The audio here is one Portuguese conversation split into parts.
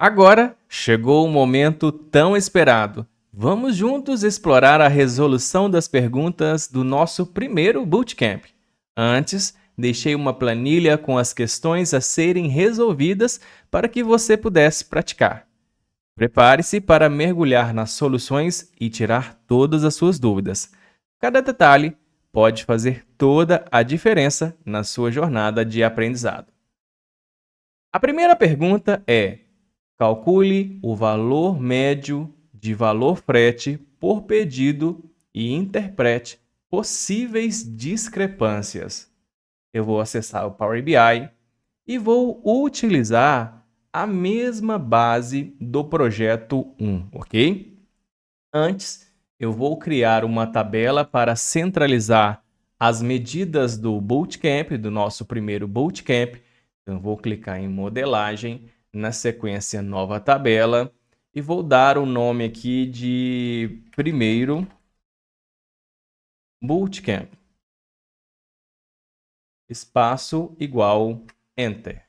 Agora chegou o momento tão esperado. Vamos juntos explorar a resolução das perguntas do nosso primeiro bootcamp. Antes, deixei uma planilha com as questões a serem resolvidas para que você pudesse praticar. Prepare-se para mergulhar nas soluções e tirar todas as suas dúvidas. Cada detalhe pode fazer toda a diferença na sua jornada de aprendizado. A primeira pergunta é: calcule o valor médio de valor frete por pedido e interprete possíveis discrepâncias. Eu vou acessar o Power BI e vou utilizar a mesma base do projeto 1, ok? Antes, eu vou criar uma tabela para centralizar as medidas do Bootcamp, do nosso primeiro Bootcamp. Então, vou clicar em modelagem, na sequência nova tabela, e vou dar o nome aqui de primeiro Bootcamp. Espaço igual Enter.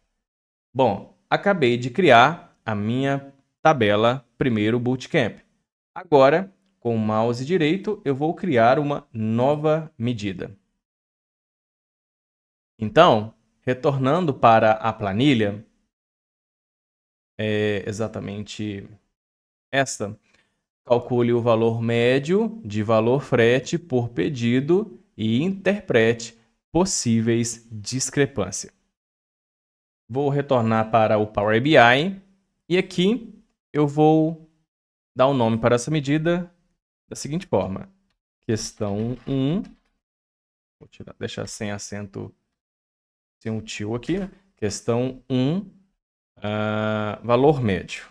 Bom, acabei de criar a minha tabela primeiro Bootcamp. Agora, com o mouse direito, eu vou criar uma nova medida. Então, retornando para a planilha, é exatamente esta. Calcule o valor médio de valor frete por pedido e interprete possíveis discrepâncias. Vou retornar para o Power BI e aqui eu vou dar um nome para essa medida da seguinte forma: questão 1, vou deixar sem acento, sem um tio aqui, né? Questão 1, valor médio.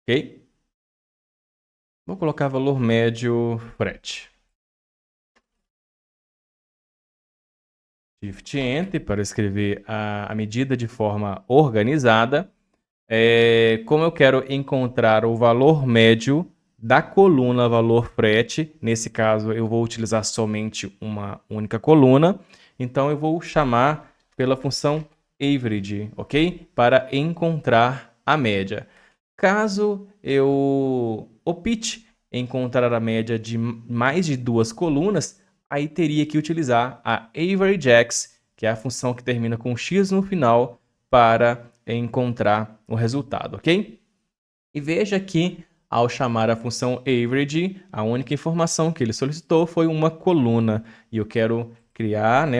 Ok? Vou colocar valor médio frete. Shift Enter para escrever a medida de forma organizada. Como eu quero encontrar o valor médio da coluna valor frete, nesse caso eu vou utilizar somente uma única coluna, então eu vou chamar pela função average, ok? Para encontrar a média. Caso eu opte em encontrar a média de mais de duas colunas, aí teria que utilizar a averagex, que é a função que termina com x no final, para encontrar o resultado, ok? E veja que, ao chamar a função average, a única informação que ele solicitou foi uma coluna. E eu quero criar, né,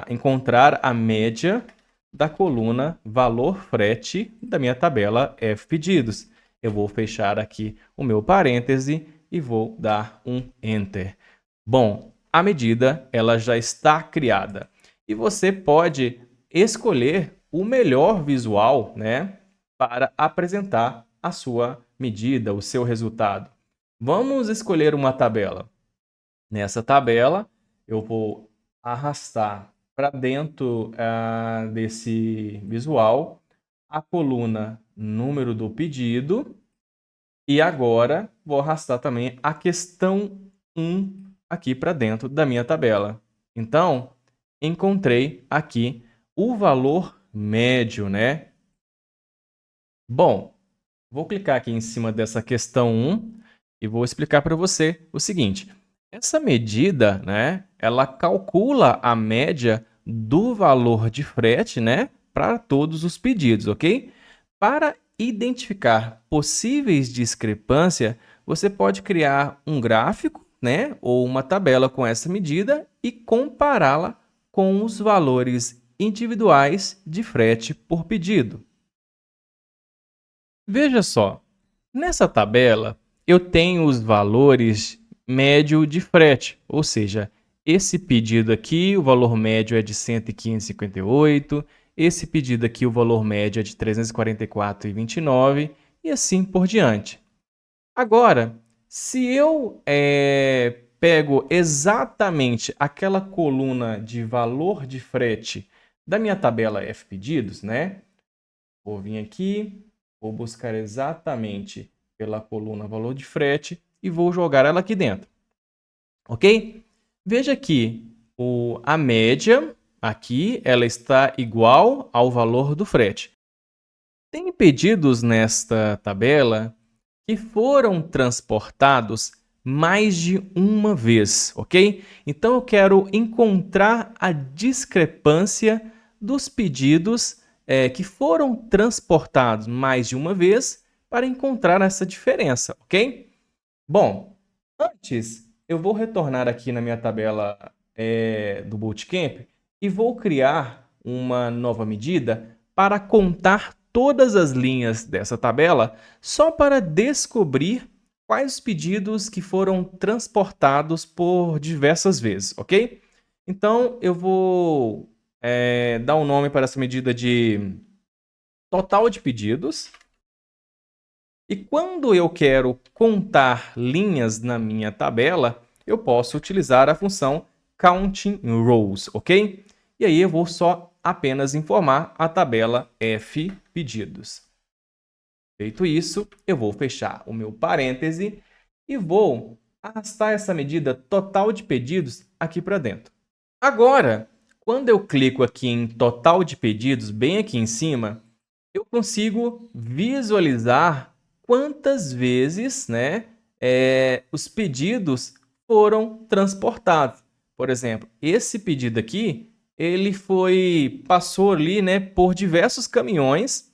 encontrar a média da coluna valor frete da minha tabela F pedidos. Eu vou fechar aqui o meu parêntese e vou dar um Enter. Bom, a medida ela já está criada. E você pode escolher o melhor visual, né, para apresentar a sua medida, o seu resultado. Vamos escolher uma tabela. Nessa tabela, eu vou arrastar para dentro desse visual a coluna número do pedido e agora vou arrastar também a questão 1 aqui para dentro da minha tabela. Então, encontrei aqui o valor médio, né? Bom, vou clicar aqui em cima dessa questão 1 e vou explicar para você o seguinte. Essa medida, né, ela calcula a média do valor de frete, né, para todos os pedidos, ok? Para identificar possíveis discrepâncias, você pode criar um gráfico, né, ou uma tabela com essa medida e compará-la com os valores individuais de frete por pedido. Veja só, nessa tabela eu tenho os valores médio de frete, ou seja, esse pedido aqui, o valor médio é de R$ 115,58, esse pedido aqui, o valor médio é de R$ 344,29 e assim por diante. Agora, se eu pego exatamente aquela coluna de valor de frete da minha tabela F pedidos, né? Vou vir aqui, vou buscar exatamente pela coluna valor de frete e vou jogar ela aqui dentro. Ok? Veja aqui a média aqui ela está igual ao valor do frete. Tem pedidos nesta tabela que foram transportados mais de uma vez, ok? Então eu quero encontrar a discrepância dos pedidos que foram transportados mais de uma vez para encontrar essa diferença, ok? Bom, antes eu vou retornar aqui na minha tabela do Bootcamp e vou criar uma nova medida para contar todas as linhas dessa tabela só para descobrir quais os pedidos que foram transportados por diversas vezes, ok? Então eu vou dar um nome para essa medida de total de pedidos. E quando eu quero contar linhas na minha tabela, eu posso utilizar a função Counting Rows, ok? E aí eu vou só apenas informar a tabela F pedidos. Feito isso, eu vou fechar o meu parêntese e vou arrastar essa medida total de pedidos aqui para dentro. Agora, quando eu clico aqui em total de pedidos, bem aqui em cima, eu consigo visualizar quantas vezes, né, os pedidos foram transportados. Por exemplo, esse pedido aqui, ele passou ali, né, por diversos caminhões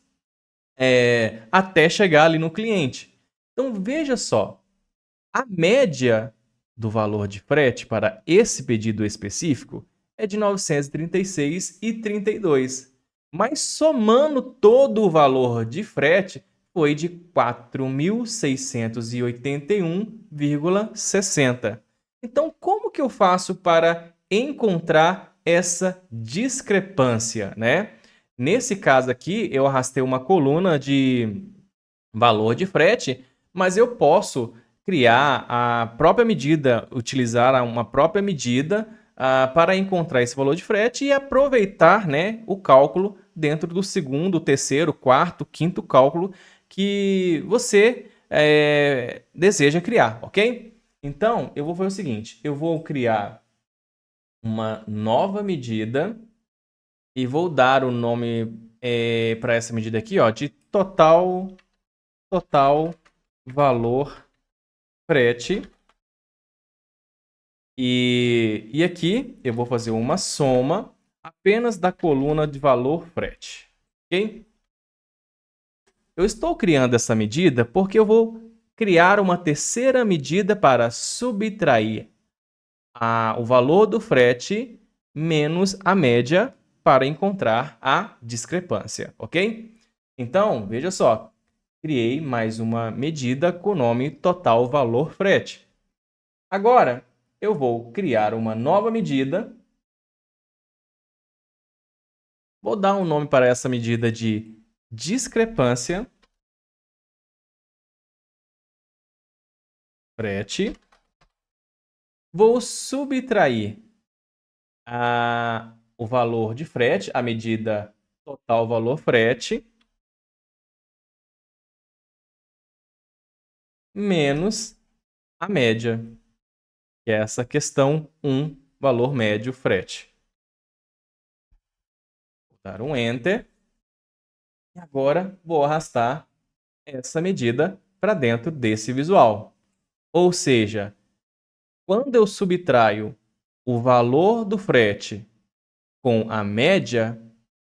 até chegar ali no cliente. Então, veja só, a média do valor de frete para esse pedido específico é de R$ 936,32. Mas somando todo o valor de frete, foi de R$ 4.681,60. Então, como que eu faço para encontrar essa discrepância, né? Nesse caso aqui, eu arrastei uma coluna de valor de frete, mas eu posso criar a própria medida, utilizar uma própria medida para encontrar esse valor de frete e aproveitar, né, o cálculo dentro do segundo, terceiro, quarto, quinto cálculo que você deseja criar, ok? Então, eu vou fazer o seguinte, eu vou criar uma nova medida e vou dar o nome para essa medida aqui, ó, de total valor frete. E aqui eu vou fazer uma soma apenas da coluna de valor frete, ok? Eu estou criando essa medida porque eu vou criar uma terceira medida para subtrair o valor do frete menos a média para encontrar a discrepância, ok? Então, veja só, criei mais uma medida com o nome total valor frete. Agora, eu vou criar uma nova medida. Vou dar um nome para essa medida de discrepância frete. Vou subtrair o valor de frete, a medida total valor frete, menos a média, que é essa questão 1, valor médio frete. Vou dar um Enter. E agora vou arrastar essa medida para dentro desse visual. Ou seja, quando eu subtraio o valor do frete com a média,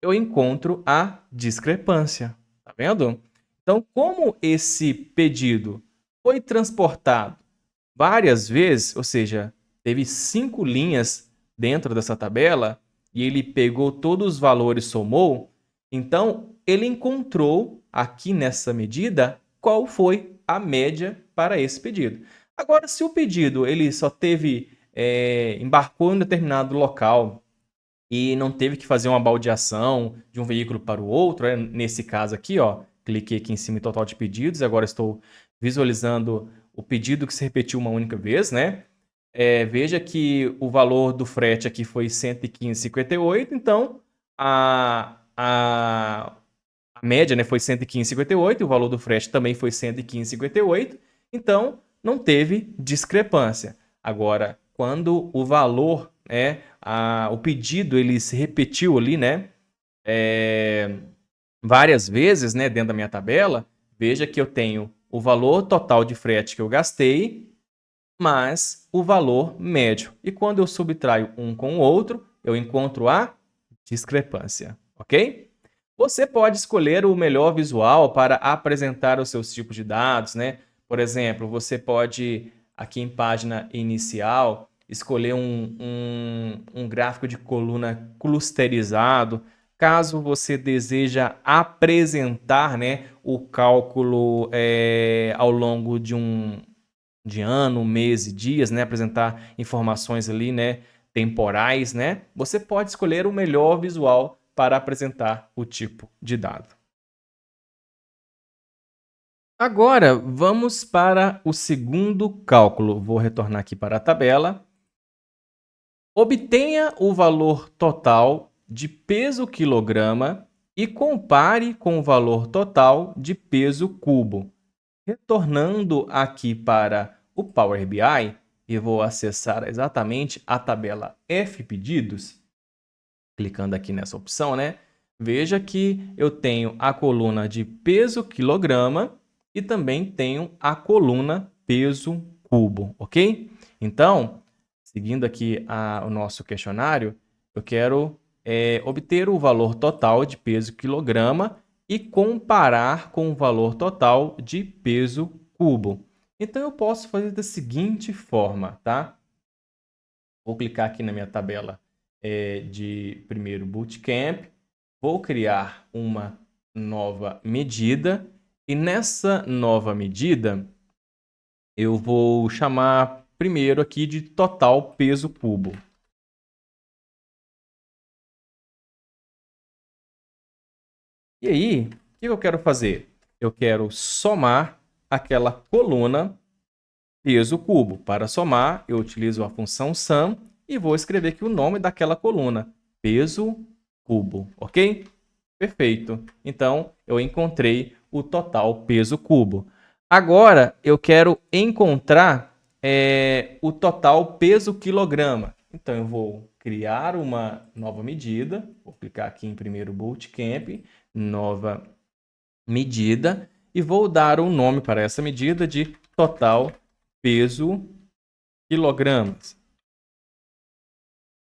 eu encontro a discrepância. Tá vendo? Então, como esse pedido foi transportado várias vezes, ou seja, teve 5 linhas dentro dessa tabela, e ele pegou todos os valores e somou, então ele encontrou aqui nessa medida qual foi a média para esse pedido. Agora, se o pedido ele só embarcou em um determinado local e não teve que fazer uma baldeação de um veículo para o outro, nesse caso aqui, ó, cliquei aqui em cima em total de pedidos, e agora estou visualizando o pedido que se repetiu uma única vez, né? Veja que o valor do frete aqui foi R$ 115,58, então a média, né, foi R$ 115,58, e o valor do frete também foi R$ 115,58, então não teve discrepância. Agora, quando o valor, o pedido ele se repetiu ali, né? Várias vezes, né, dentro da minha tabela, veja que eu tenho o valor total de frete que eu gastei, mais o valor médio. E quando eu subtraio um com o outro, eu encontro a discrepância, ok? Você pode escolher o melhor visual para apresentar os seus tipos de dados, né? Por exemplo, você pode, aqui em página inicial, escolher um gráfico de coluna clusterizado. Caso você deseja apresentar, né, o cálculo ao longo de ano, mês e dias, né, apresentar informações ali, né, temporais, né, você pode escolher o melhor visual para apresentar o tipo de dado. Agora, vamos para o segundo cálculo. Vou retornar aqui para a tabela. Obtenha o valor total de peso quilograma e compare com o valor total de peso cubo. Retornando aqui para o Power BI, eu vou acessar exatamente a tabela F pedidos, clicando aqui nessa opção, né? Veja que eu tenho a coluna de peso quilograma e também tenho a coluna peso cubo, ok? Então, seguindo aqui o nosso questionário, eu quero obter o valor total de peso quilograma e comparar com o valor total de peso cubo. Então, eu posso fazer da seguinte forma, tá? Vou clicar aqui na minha tabela de primeiro bootcamp, vou criar uma nova medida e nessa nova medida eu vou chamar primeiro aqui de total peso cubo. E aí, o que eu quero fazer? Eu quero somar aquela coluna peso cubo. Para somar, eu utilizo a função sum e vou escrever aqui o nome daquela coluna, peso cubo, ok? Perfeito. Então, eu encontrei o total peso cubo. Agora, eu quero encontrar o total peso quilograma. Então, eu vou criar uma nova medida. Vou clicar aqui em primeiro bootcamp, nova medida, e vou dar um nome para essa medida de total peso quilogramas.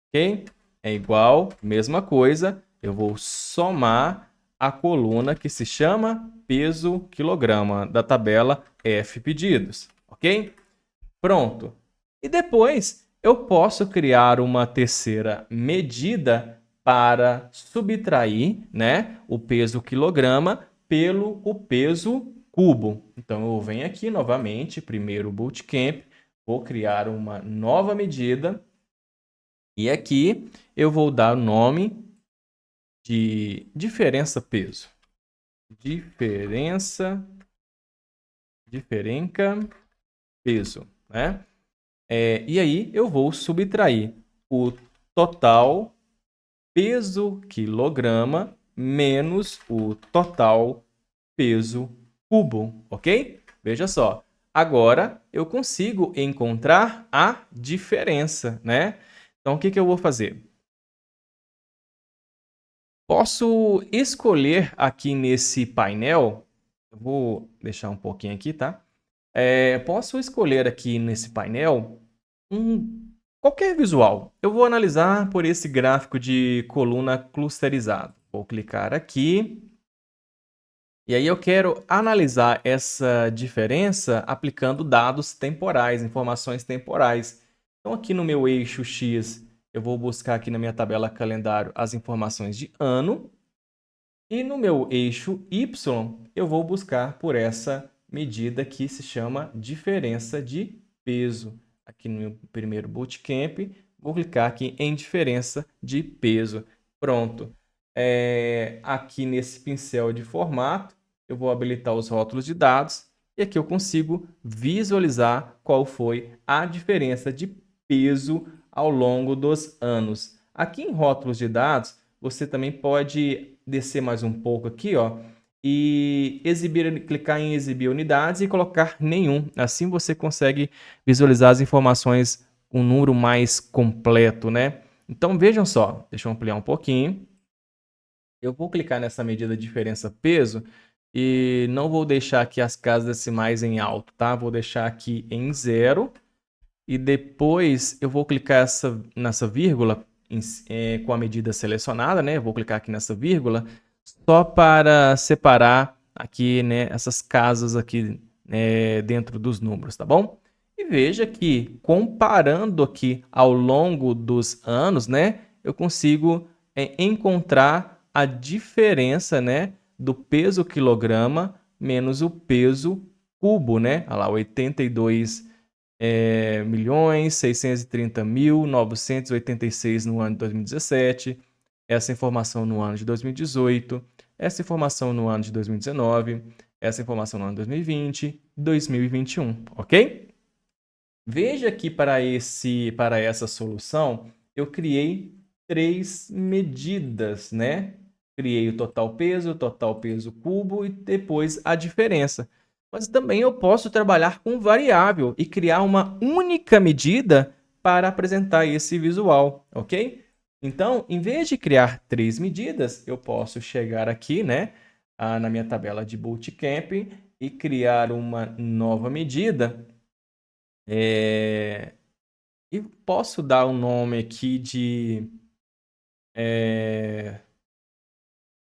Ok? É igual, mesma coisa, eu vou somar a coluna que se chama peso quilograma da tabela F pedidos, ok? Pronto. E depois eu posso criar uma terceira medida para subtrair, né, o peso quilograma pelo o peso cubo. Então eu venho aqui novamente, primeiro bootcamp, vou criar uma nova medida e aqui eu vou dar o nome de diferença peso. Diferença peso, né? E aí eu vou subtrair o total peso quilograma menos o total peso cubo, ok? Veja só, agora eu consigo encontrar a diferença, né? Então, o que eu vou fazer? Posso escolher aqui nesse painel, eu vou deixar um pouquinho aqui, tá? Posso escolher aqui nesse painel qualquer visual. Eu vou analisar por esse gráfico de coluna clusterizado. Vou clicar aqui. E aí eu quero analisar essa diferença aplicando dados temporais, informações temporais. Então aqui no meu eixo X, eu vou buscar aqui na minha tabela calendário as informações de ano. E no meu eixo Y, eu vou buscar por essa medida que se chama diferença de peso. Aqui no meu primeiro bootcamp, vou clicar aqui em diferença de peso. Pronto. Aqui nesse pincel de formato, eu vou habilitar os rótulos de dados e aqui eu consigo visualizar qual foi a diferença de peso ao longo dos anos. Aqui em rótulos de dados, você também pode descer mais um pouco aqui, ó, e clicar em exibir unidades e colocar nenhum. Assim você consegue visualizar as informações um número mais completo, né? Então, vejam só, deixa eu ampliar um pouquinho. Eu vou clicar nessa medida diferença peso e não vou deixar aqui as casas decimais em alto, tá? Vou deixar aqui em 0 e depois eu vou clicar nessa vírgula com a medida selecionada, né? Eu vou clicar aqui nessa vírgula só para separar aqui, né, essas casas aqui, né, dentro dos números, tá bom? E veja que comparando aqui ao longo dos anos, né, eu consigo encontrar a diferença, né, do peso quilograma menos o peso cubo, né? Olha lá, 82 milhões 630.986 no ano de 2017, essa informação no ano de 2018, essa informação no ano de 2019, essa informação no ano de 2020, 2021, ok? Veja que para essa solução eu criei 3 medidas, né? Criei o total peso cubo e depois a diferença. Mas também eu posso trabalhar com variável e criar uma única medida para apresentar esse visual, ok? Então, em vez de criar 3 medidas, eu posso chegar aqui, né, na minha tabela de Bootcamp e criar uma nova medida. E posso dar um nome aqui de...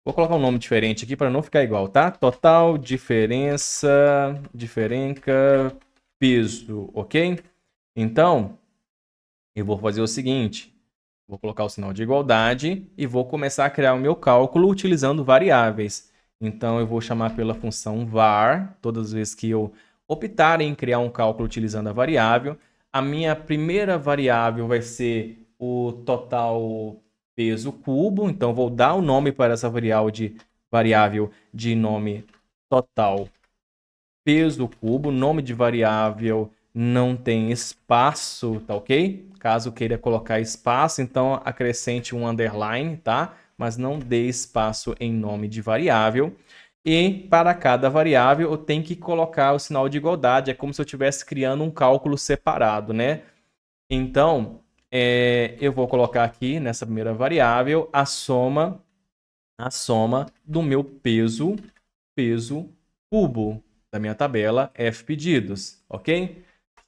Vou colocar um nome diferente aqui para não ficar igual, tá? Total diferença peso, ok? Então, eu vou fazer o seguinte. Vou colocar o sinal de igualdade e vou começar a criar o meu cálculo utilizando variáveis. Então, eu vou chamar pela função var, todas as vezes que eu optar em criar um cálculo utilizando a variável. A minha primeira variável vai ser o total peso cubo, então vou dar o nome para essa variável de nome total peso cubo. Nome de variável não tem espaço, tá ok? Caso queira colocar espaço, então acrescente um underline, tá? Mas não dê espaço em nome de variável. E para cada variável eu tenho que colocar o sinal de igualdade, é como se eu estivesse criando um cálculo separado, né? Então, eu vou colocar aqui nessa primeira variável a soma do meu peso cubo da minha tabela F pedidos, ok?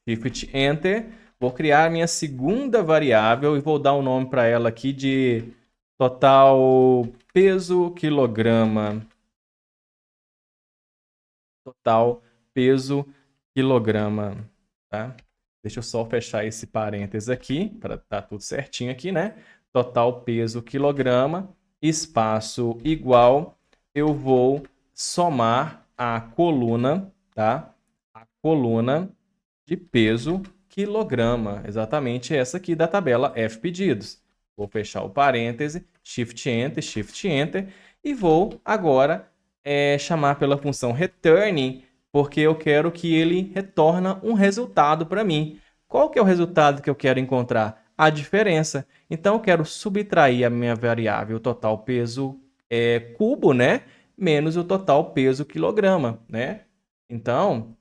Shift Enter. Vou criar minha segunda variável e vou dar um nome para ela aqui de total peso quilograma. Total peso quilograma, tá? Deixa eu só fechar esse parênteses aqui para estar tudo certinho aqui, né? Total peso quilograma, espaço igual, eu vou somar a coluna, tá? A coluna de peso quilograma, exatamente essa aqui da tabela F pedidos. Vou fechar o parêntese, Shift Enter e vou agora chamar pela função return, porque eu quero que ele retorne um resultado para mim. Qual que é o resultado que eu quero encontrar? A diferença. Então, eu quero subtrair a minha variável total peso cubo, né? Menos o total peso quilograma, né? Então,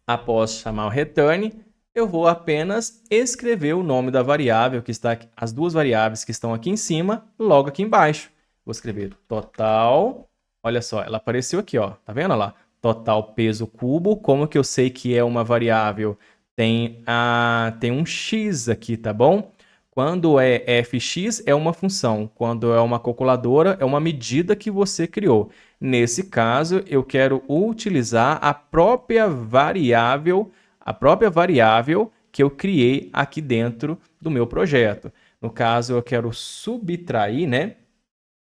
após chamar o return, eu vou apenas escrever o nome da variável que está aqui, as duas variáveis que estão aqui em cima, logo aqui embaixo. Vou escrever total, olha só, ela apareceu aqui, ó, tá vendo lá? Total peso cubo, como que eu sei que é uma variável? Tem um x aqui, tá bom? Quando é fx, é uma função. Quando é uma calculadora, é uma medida que você criou. Nesse caso, eu quero utilizar a própria variável que eu criei aqui dentro do meu projeto. No caso, eu quero subtrair, né?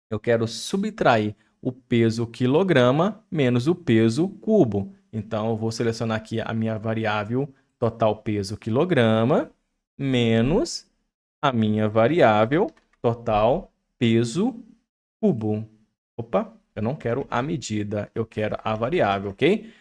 Eu quero subtrair o peso quilograma menos o peso cubo. Então, eu vou selecionar aqui a minha variável total peso quilograma menos a minha variável total peso cubo. Opa, eu não quero a medida, eu quero a variável, ok?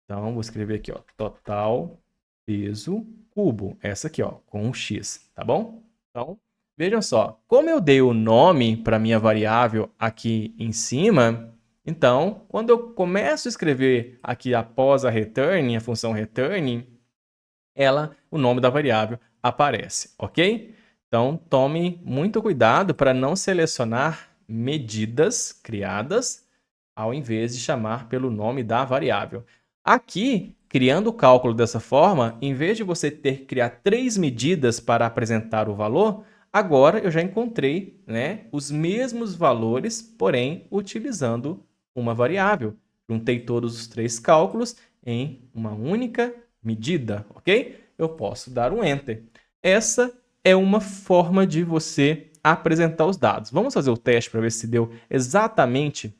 Então, vou escrever aqui, ó, total peso cubo. Essa aqui, ó, com um x, tá bom? Então, vejam só, como eu dei o nome para minha variável aqui em cima, então, quando eu começo a escrever aqui após a return, a função return, o nome da variável aparece, ok? Então, tome muito cuidado para não selecionar medidas criadas ao invés de chamar pelo nome da variável. Aqui, criando o cálculo dessa forma, em vez de você ter que criar 3 medidas para apresentar o valor, agora eu já encontrei, né, os mesmos valores, porém utilizando uma variável. Juntei todos os 3 cálculos em uma única medida, ok? Eu posso dar um Enter. Essa é uma forma de você apresentar os dados. Vamos fazer o teste para ver se deu exatamente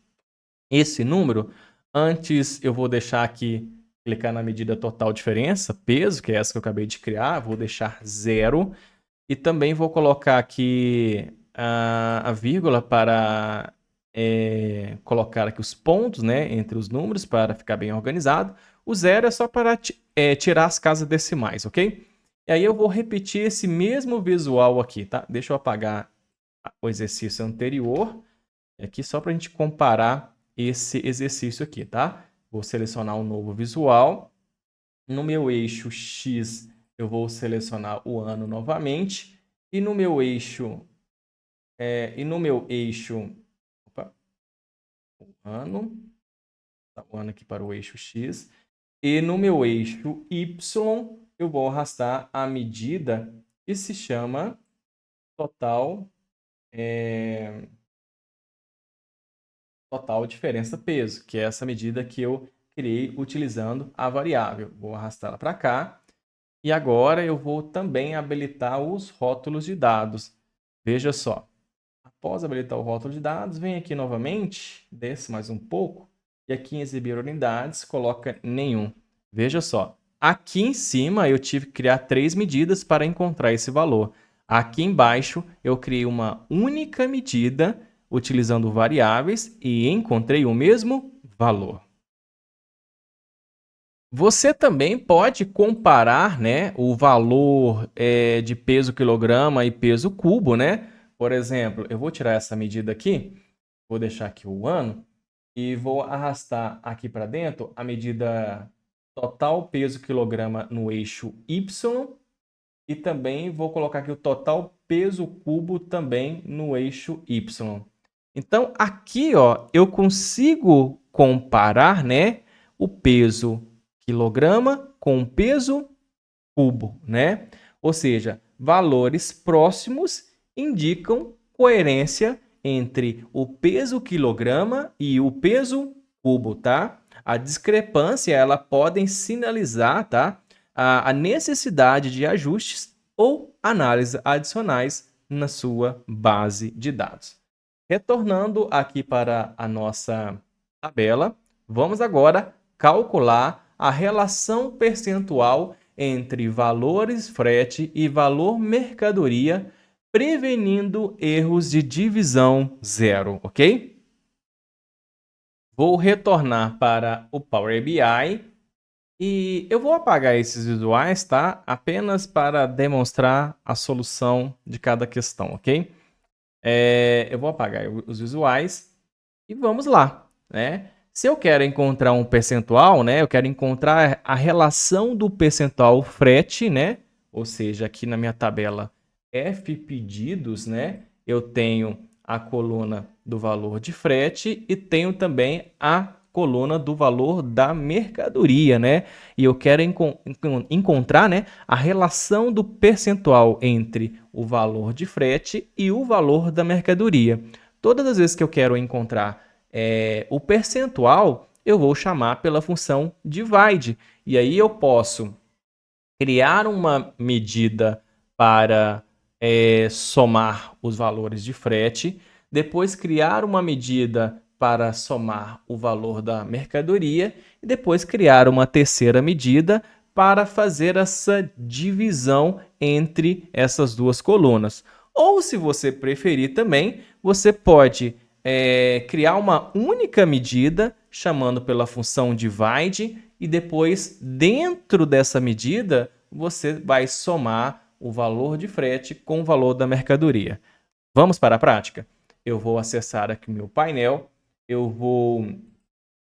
esse número. Antes, eu vou deixar aqui, clicar na medida total diferença, peso, que é essa que eu acabei de criar, vou deixar 0. E também vou colocar aqui a vírgula para colocar aqui os pontos, né, entre os números para ficar bem organizado. O 0 é só para tirar as casas decimais, ok? E aí eu vou repetir esse mesmo visual aqui, tá? Deixa eu apagar o exercício anterior, aqui só para a gente comparar esse exercício aqui, tá? Vou selecionar um novo visual. No meu eixo X, eu vou selecionar o ano novamente. E no meu eixo... opa, o ano. Tá, o ano aqui para o eixo X. E no meu eixo Y, eu vou arrastar a medida que se chama total, total diferença peso, que é essa medida que eu criei utilizando a variável. Vou arrastá-la para cá. E agora eu vou também habilitar os rótulos de dados. Veja só. Após habilitar o rótulo de dados, vem aqui novamente, desce mais um pouco, e aqui em exibir unidades, coloca nenhum. Veja só, aqui em cima eu tive que criar 3 medidas para encontrar esse valor. Aqui embaixo eu criei uma única medida utilizando variáveis e encontrei o mesmo valor. Você também pode comparar, né, o valor de peso quilograma e peso cubo, né? Por exemplo, eu vou tirar essa medida aqui, vou deixar aqui o ano e vou arrastar aqui para dentro a medida total peso quilograma no eixo Y e também vou colocar aqui o total peso cubo também no eixo Y. Então, aqui, ó, eu consigo comparar, né, o peso quilograma com o peso cubo, né? Ou seja, valores próximos indicam coerência entre o peso quilograma e o peso cubo, tá? A discrepância, ela podem sinalizar, tá? A necessidade de ajustes ou análises adicionais na sua base de dados. Retornando aqui para a nossa tabela, vamos agora calcular a relação percentual entre valores frete e valor mercadoria, prevenindo erros de divisão zero, ok? Vou retornar para o Power BI e eu vou apagar esses visuais, tá? Apenas para demonstrar a solução de cada questão, ok? Eu vou apagar os visuais e vamos lá, né? Se eu quero encontrar um percentual, né? Eu quero encontrar a relação do percentual frete, né? Ou seja, aqui na minha tabela F pedidos, né? Eu tenho a coluna do valor de frete e tenho também a coluna do valor da mercadoria, né? E eu quero encontrar, né, a relação do percentual entre o valor de frete e o valor da mercadoria. Todas as vezes que eu quero encontrar o percentual, eu vou chamar pela função divide. E aí eu posso criar uma medida para somar os valores de frete, depois criar uma medida para somar o valor da mercadoria e depois criar uma terceira medida para fazer essa divisão entre essas duas colunas. Ou, se você preferir também, você pode criar uma única medida chamando pela função divide e depois, dentro dessa medida, você vai somar o valor de frete com o valor da mercadoria. Vamos para a prática? Eu vou acessar aqui o meu painel, eu vou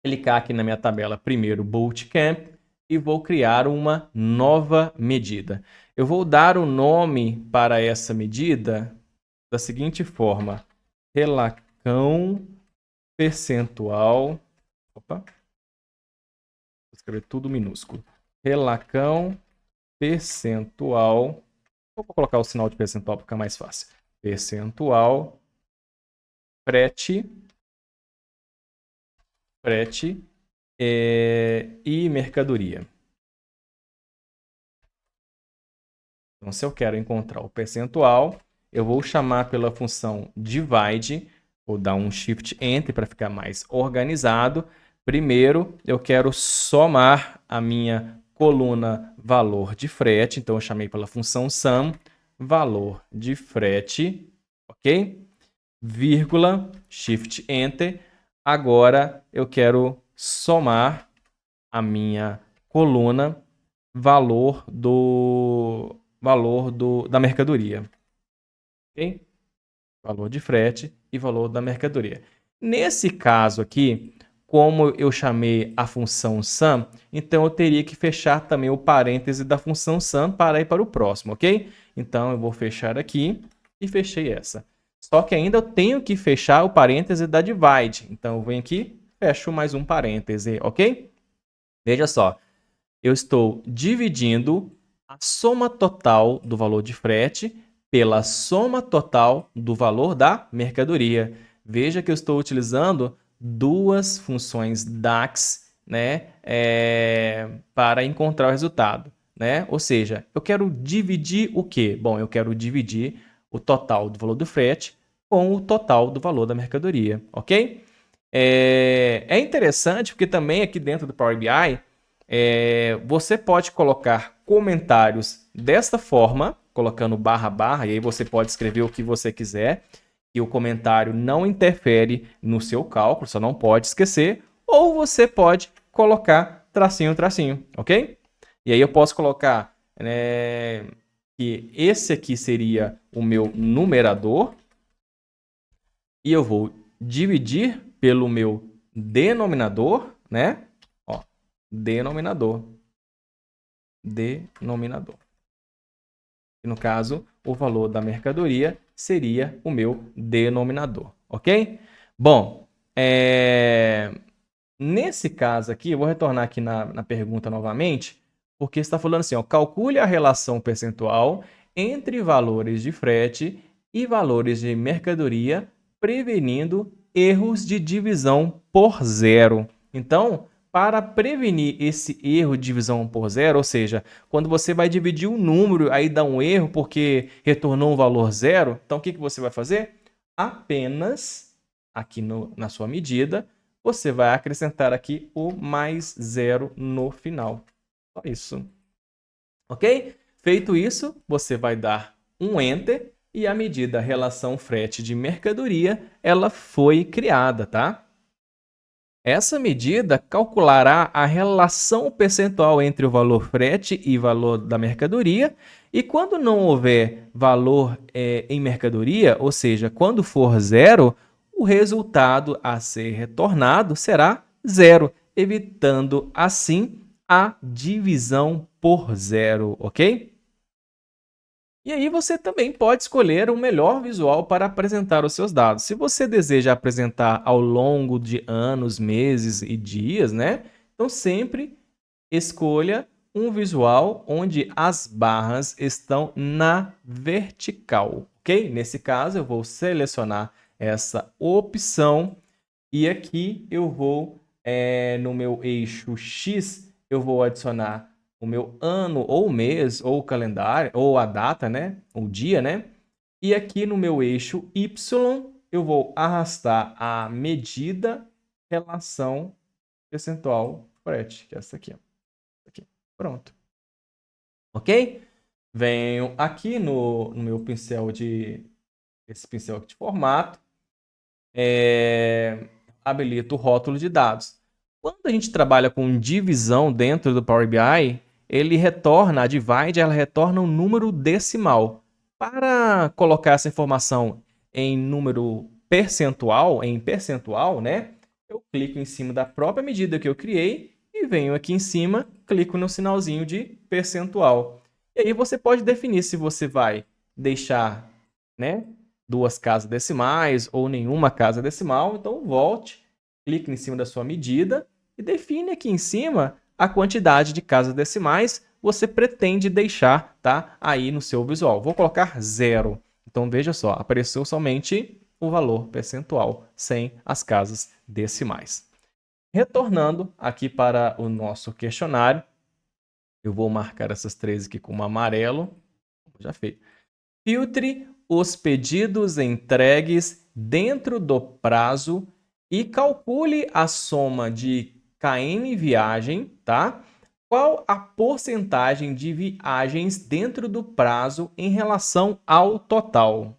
clicar aqui na minha tabela primeiro Bootcamp, e vou criar uma nova medida. Eu vou dar o nome para essa medida da seguinte forma: relacão percentual. Opa, vou escrever tudo minúsculo. Relacão percentual. Vou colocar o sinal de percentual para ficar mais fácil. Percentual frete e mercadoria. Então, se eu quero encontrar o percentual, eu vou chamar pela função divide, vou dar um Shift Enter para ficar mais organizado. Primeiro, eu quero somar a minha coluna valor de frete, então eu chamei pela função sum, valor de frete, ok? Vírgula, Shift Enter. Agora eu quero somar a minha coluna valor da mercadoria. Ok? Valor de frete e valor da mercadoria. Nesse caso aqui, como eu chamei a função sum, então eu teria que fechar também o parêntese da função sum para ir para o próximo, ok? Então eu vou fechar aqui e fechei essa. Só que ainda eu tenho que fechar o parêntese da divide. Então eu venho aqui, fecho mais um parêntese, ok? Veja só, eu estou dividindo a soma total do valor de frete pela soma total do valor da mercadoria. Veja que eu estou utilizando duas funções DAX, né, para encontrar o resultado, né? Ou seja, eu quero dividir o quê? Bom, eu quero dividir o total do valor do frete com o total do valor da mercadoria, ok? É interessante porque também aqui dentro do Power BI você pode colocar comentários desta forma, colocando barra barra, e aí você pode escrever o que você quiser, e o comentário não interfere no seu cálculo, só não pode esquecer, ou você pode colocar tracinho, tracinho, ok? E aí eu posso colocar que esse aqui seria o meu numerador, e eu vou dividir pelo meu denominador, né? Ó, denominador. E no caso, o valor da mercadoria seria o meu denominador, ok? Bom, nesse caso aqui, eu vou retornar aqui na pergunta novamente, porque está falando assim, ó, calcule a relação percentual entre valores de frete e valores de mercadoria, prevenindo erros de divisão por zero. Então, para prevenir esse erro de divisão por zero, ou seja, quando você vai dividir um número, aí dá um erro porque retornou um valor zero, então o que você vai fazer? Apenas, aqui na sua medida, você vai acrescentar aqui o mais zero no final. Só isso. Ok? Feito isso, você vai dar um Enter e a medida relação frete de mercadoria, ela foi criada, tá? Essa medida calculará a relação percentual entre o valor frete e valor da mercadoria, e quando não houver valor em mercadoria, ou seja, quando for zero, o resultado a ser retornado será zero, evitando assim a divisão por zero, ok? E aí você também pode escolher o melhor visual para apresentar os seus dados. Se você deseja apresentar ao longo de anos, meses e dias, né? Então sempre escolha um visual onde as barras estão na vertical, ok? Nesse caso eu vou selecionar essa opção e aqui eu vou, no meu eixo X, eu vou adicionar o meu ano, ou mês, ou calendário, ou a data, né? O dia, né? E aqui no meu eixo Y, eu vou arrastar a medida relação percentual frete, que é essa aqui, ó. Aqui. Pronto. Ok? Venho aqui no meu pincel esse pincel aqui de formato, habilito o rótulo de dados. Quando a gente trabalha com divisão dentro do Power BI, a divide, ela retorna um número decimal. Para colocar essa informação em número percentual, né? Eu clico em cima da própria medida que eu criei e e venho aqui em cima, clico no sinalzinho de percentual. E aí você pode definir se você vai deixar, né, 2 casas decimais ou nenhuma casa decimal. Então volte, clique em cima da sua medida e define aqui em cima a quantidade de casas decimais você pretende deixar, tá, aí no seu visual. Vou colocar 0. Então veja só, apareceu somente o valor percentual sem as casas decimais. Retornando aqui para o nosso questionário, eu vou marcar essas 3 aqui com amarelo. Já fez. Filtre os pedidos entregues dentro do prazo e calcule a soma de KM viagem, tá? Qual a porcentagem de viagens dentro do prazo em relação ao total?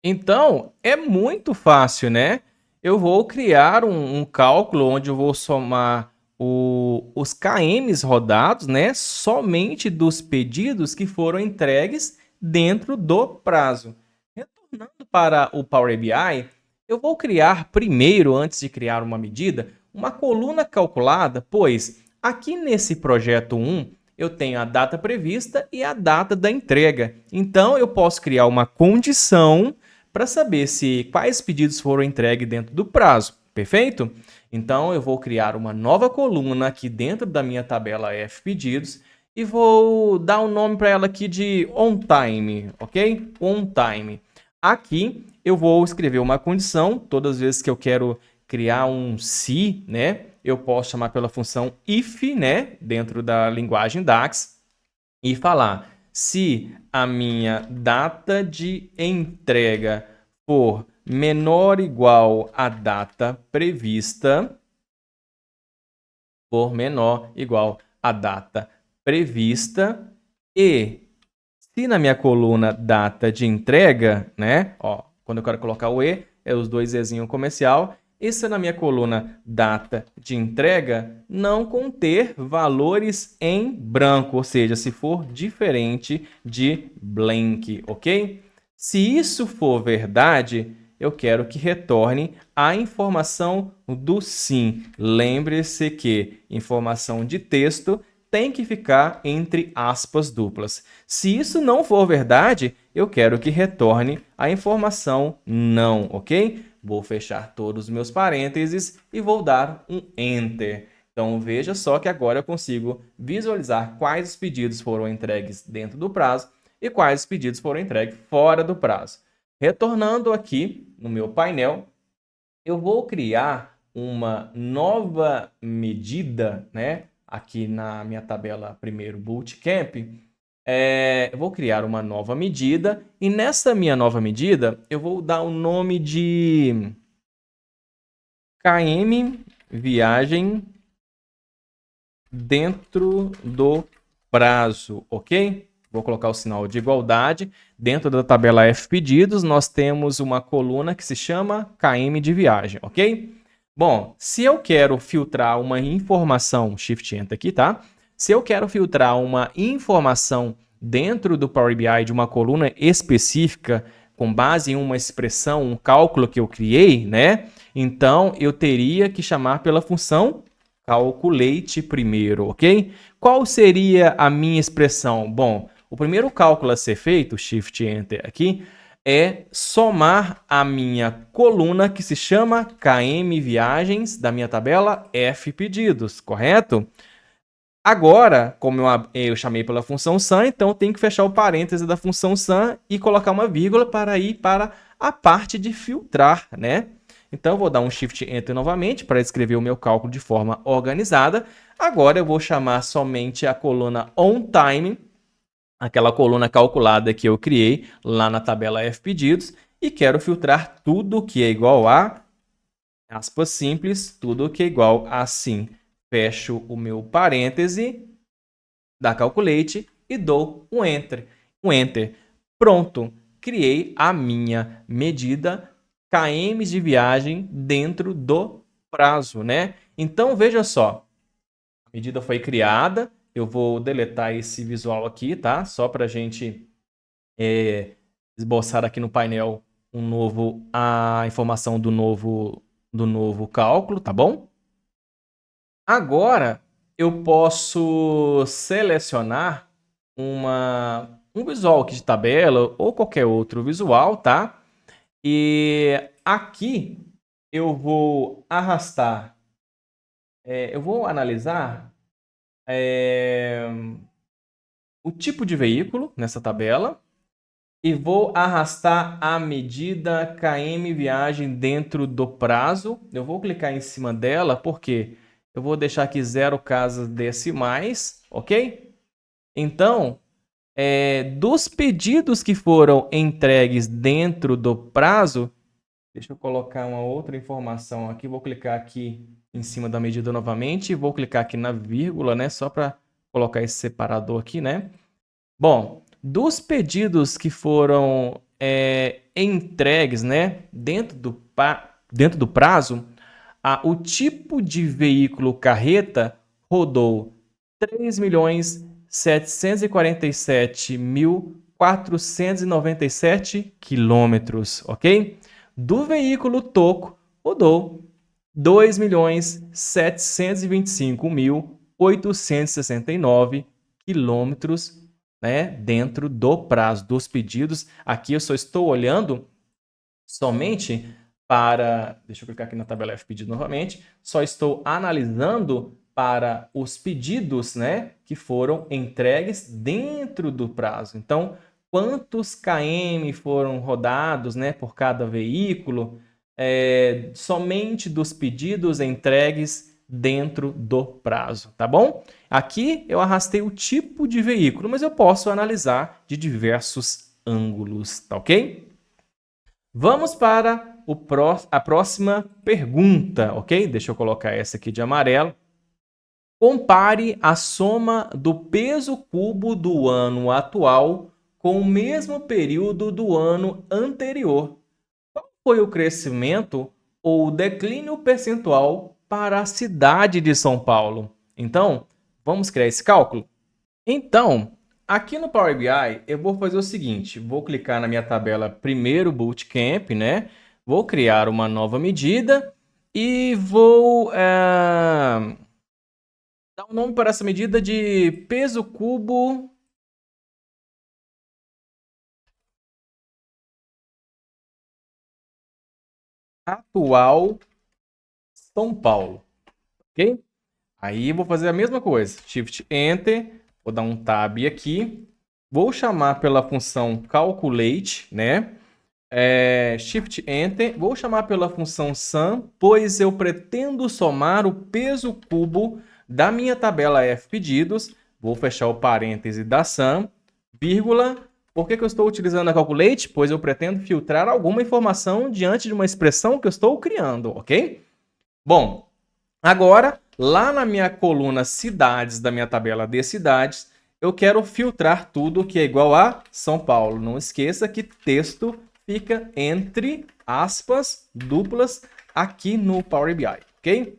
Então, é muito fácil, né? Eu vou criar um cálculo onde eu vou somar os KMs rodados, né? Somente dos pedidos que foram entregues dentro do prazo. Retornando para o Power BI, eu vou criar primeiro, antes de criar uma medida, uma coluna calculada, pois aqui nesse projeto 1, eu tenho a data prevista e a data da entrega. Então, eu posso criar uma condição para saber se quais pedidos foram entregues dentro do prazo, perfeito? Então, eu vou criar uma nova coluna aqui dentro da minha tabela F pedidos e vou dar um nome para ela aqui de on time, ok? On time. Aqui eu vou escrever uma condição, todas as vezes que eu quero criar um se, né? Eu posso chamar pela função if, né? Dentro da linguagem DAX e falar se a minha data de entrega for menor ou igual à data prevista, e se na minha coluna data de entrega, né, ó, quando eu quero colocar o E, é os 2 Ezinho comercial, e se na minha coluna data de entrega não conter valores em branco, ou seja, se for diferente de blank, ok? Se isso for verdade, eu quero que retorne a informação do sim. Lembre-se que informação de texto tem que ficar entre aspas duplas. Se isso não for verdade, eu quero que retorne a informação não, ok? Vou fechar todos os meus parênteses e vou dar um Enter. Então, veja só que agora eu consigo visualizar quais os pedidos foram entregues dentro do prazo e quais os pedidos foram entregues fora do prazo. Retornando aqui no meu painel, eu vou criar uma nova medida, né? Aqui na minha tabela primeiro Bootcamp, eu vou criar uma nova medida e nessa minha nova medida eu vou dar o nome de KM viagem dentro do prazo, ok? Vou colocar o sinal de igualdade. Dentro da tabela F pedidos, nós temos uma coluna que se chama KM de viagem, ok? Bom, se eu quero filtrar uma informação, Shift Enter aqui, tá? Se eu quero filtrar uma informação dentro do Power BI de uma coluna específica, com base em uma expressão, um cálculo que eu criei, né? Então, eu teria que chamar pela função calculate primeiro, ok? Qual seria a minha expressão? Bom, o primeiro cálculo a ser feito, Shift Enter aqui, é somar a minha coluna que se chama KM Viagens da minha tabela F Pedidos, correto? Agora, como eu chamei pela função sum, então eu tenho que fechar o parêntese da função sum e colocar uma vírgula para ir para a parte de filtrar, né? Então, eu vou dar um Shift Enter novamente para escrever o meu cálculo de forma organizada. Agora, eu vou chamar somente a coluna OnTime, aquela coluna calculada que eu criei lá na tabela F Pedidos, e quero filtrar tudo que é igual a, aspas simples, tudo que é igual a sim. Fecho o meu parêntese da Calculate e dou um Enter. Um Enter. Pronto, criei a minha medida KM de viagem dentro do prazo, né? Então, veja só, a medida foi criada, eu vou deletar esse visual aqui, tá? Só para a gente esboçar aqui no painel a informação do novo cálculo, tá bom? Agora, eu posso selecionar um visual aqui de tabela ou qualquer outro visual, tá? E aqui eu vou arrastar, eu vou analisar o tipo de veículo nessa tabela e vou arrastar a medida km viagem dentro do prazo. Eu vou clicar em cima dela porque eu vou deixar aqui 0 casas decimais, ok? Então, dos pedidos que foram entregues dentro do prazo, deixa eu colocar uma outra informação aqui. Vou clicar aqui em cima da medida novamente e vou clicar aqui na vírgula, né? Só para colocar esse separador aqui, né? Bom, dos pedidos que foram entregues, né, dentro do prazo, o tipo de veículo carreta rodou 3.747.497 quilômetros, ok? Do veículo toco rodou 2.725.869 quilômetros, né, dentro do prazo dos pedidos. Aqui eu só estou olhando somente para, deixa eu clicar aqui na tabela F pedido novamente, só estou analisando para os pedidos, né, que foram entregues dentro do prazo. Então, quantos km foram rodados, né, por cada veículo, somente dos pedidos entregues dentro do prazo, tá bom? Aqui eu arrastei o tipo de veículo, mas eu posso analisar de diversos ângulos, tá ok? Vamos para a próxima pergunta, ok? Deixa eu colocar essa aqui de amarelo. Compare a soma do peso cubo do ano atual com o mesmo período do ano anterior. Qual foi o crescimento ou declínio percentual para a cidade de São Paulo? Então, vamos criar esse cálculo? Então, aqui no Power BI, eu vou fazer o seguinte, vou clicar na minha tabela primeiro Bootcamp, né? Vou criar uma nova medida e vou dar um nome para essa medida de peso cubo atual São Paulo, ok? Aí vou fazer a mesma coisa, Shift Enter, vou dar um Tab aqui, vou chamar pela função Calculate, né? Shift Enter, vou chamar pela função sum, pois eu pretendo somar o peso cubo da minha tabela F pedidos, vou fechar o parêntese da sum, vírgula. Por que eu estou utilizando a Calculate? Pois eu pretendo filtrar alguma informação diante de uma expressão que eu estou criando, ok? Bom, agora, lá na minha coluna cidades da minha tabela de cidades, eu quero filtrar tudo que é igual a São Paulo. Não esqueça que texto fica entre aspas duplas aqui no Power BI, ok?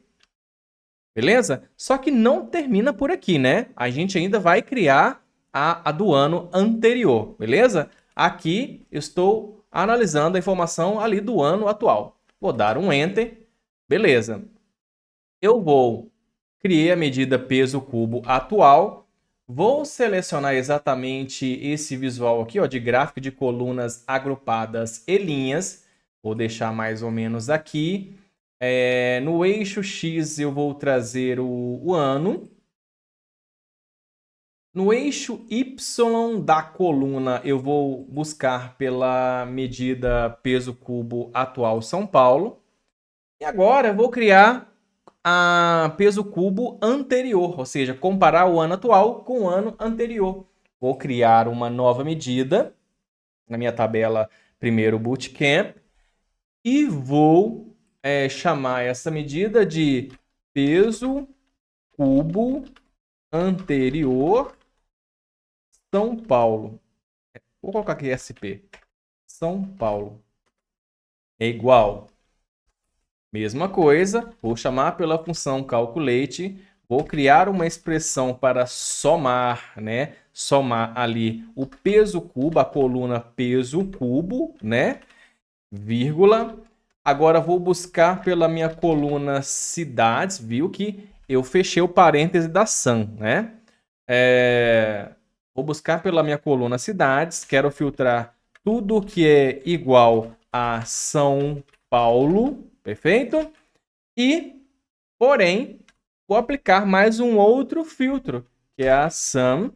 Beleza? Só que não termina por aqui, né? A gente ainda vai criar a do ano anterior, beleza? Aqui eu estou analisando a informação ali do ano atual. Vou dar um Enter, beleza. Eu vou criar a medida peso cubo atual, vou selecionar exatamente esse visual aqui, ó, de gráfico de colunas agrupadas e linhas, vou deixar mais ou menos aqui. No eixo X eu vou trazer o ano. No eixo Y da coluna eu vou buscar pela medida peso cubo atual São Paulo. E agora eu vou criar a peso cubo anterior, ou seja, comparar o ano atual com o ano anterior. Vou criar uma nova medida na minha tabela primeiro Bootcamp e vou chamar essa medida de peso cubo anterior São Paulo. Vou colocar aqui SP. São Paulo é igual. Mesma coisa, vou chamar pela função calculate, vou criar uma expressão para somar, né? Somar ali o peso cubo, a coluna peso cubo, né? Vírgula. Agora vou buscar pela minha coluna cidades, viu que eu fechei o parêntese da SAM, né? Vou buscar pela minha coluna cidades, quero filtrar tudo que é igual a São Paulo, perfeito? E, porém, vou aplicar mais um outro filtro, que é a SUM,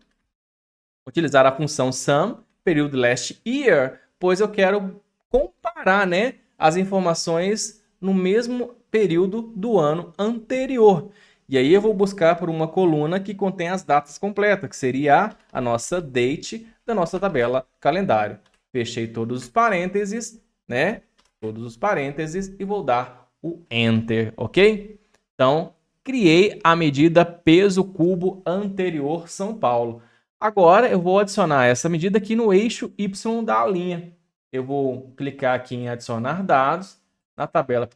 utilizar a função SUM, período last year, pois eu quero comparar, né, as informações no mesmo período do ano anterior. E aí eu vou buscar por uma coluna que contém as datas completas, que seria a nossa date da nossa tabela calendário. Fechei todos os parênteses, né? Todos os parênteses e vou dar o Enter, ok? Então, criei a medida peso cubo anterior São Paulo. Agora eu vou adicionar essa medida aqui no eixo Y da linha. Eu vou clicar aqui em adicionar dados, na tabela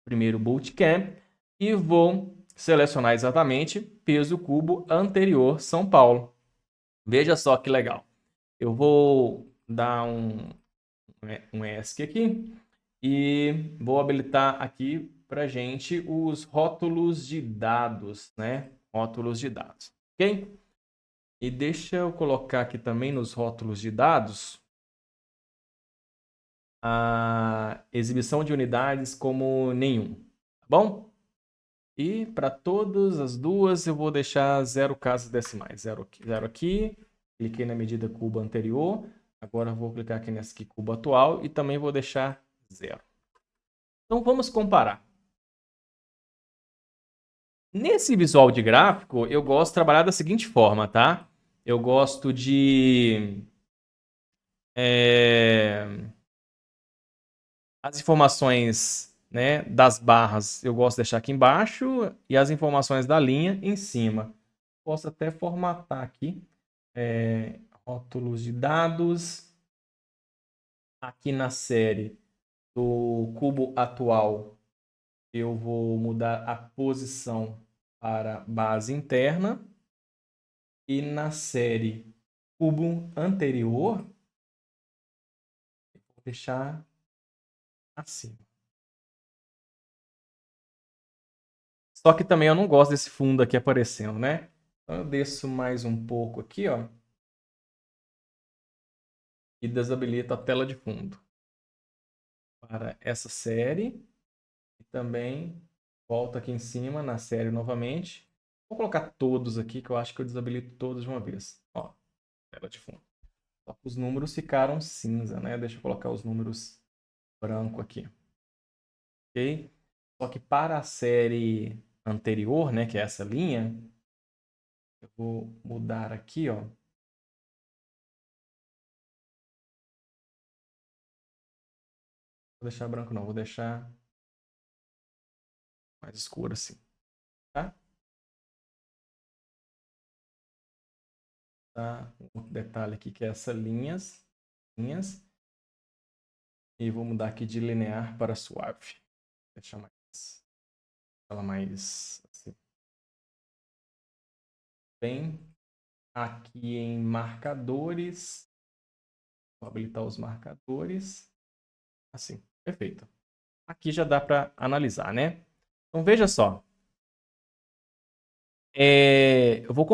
primeiro Bootcamp, e vou selecionar exatamente peso cubo anterior São Paulo. Veja só que legal. Eu vou dar um ESC aqui e vou habilitar aqui para gente os rótulos de dados, né? Rótulos de dados, ok? E deixa eu colocar aqui também nos rótulos de dados a exibição de unidades como nenhum, tá bom? E para todas as duas eu vou deixar 0 casas decimais. 0 aqui, cliquei na medida cubo anterior, agora eu vou clicar aqui nessa aqui, cubo atual, e também vou deixar 0. Então vamos comparar. Nesse visual de gráfico, eu gosto de trabalhar da seguinte forma, tá? Eu gosto de... as informações, né, das barras eu gosto de deixar aqui embaixo e as informações da linha em cima. Posso até formatar aqui. Rótulos de dados. Aqui na série do cubo atual, eu vou mudar a posição para base interna. E na série cubo anterior, eu vou deixar assim. Só que também eu não gosto desse fundo aqui aparecendo, né? Então eu desço mais um pouco aqui, ó. E desabilito a tela de fundo para essa série. E também volto aqui em cima na série novamente. Vou colocar todos aqui, que eu acho que eu desabilito todos de uma vez. Ó, tela de fundo. Só que os números ficaram cinza, né? Deixa eu colocar os números branco aqui. Ok? Só que para a série anterior, né, que é essa linha, eu vou mudar aqui, ó. Vou deixar branco não, vou deixar mais escuro assim, tá? Tá? Um detalhe aqui que é essa linhas. E vou mudar aqui de linear para suave. Deixar mais assim. Bem, aqui em marcadores, vou habilitar os marcadores. Assim, perfeito. Aqui já dá para analisar, né? Então veja só. Eu vou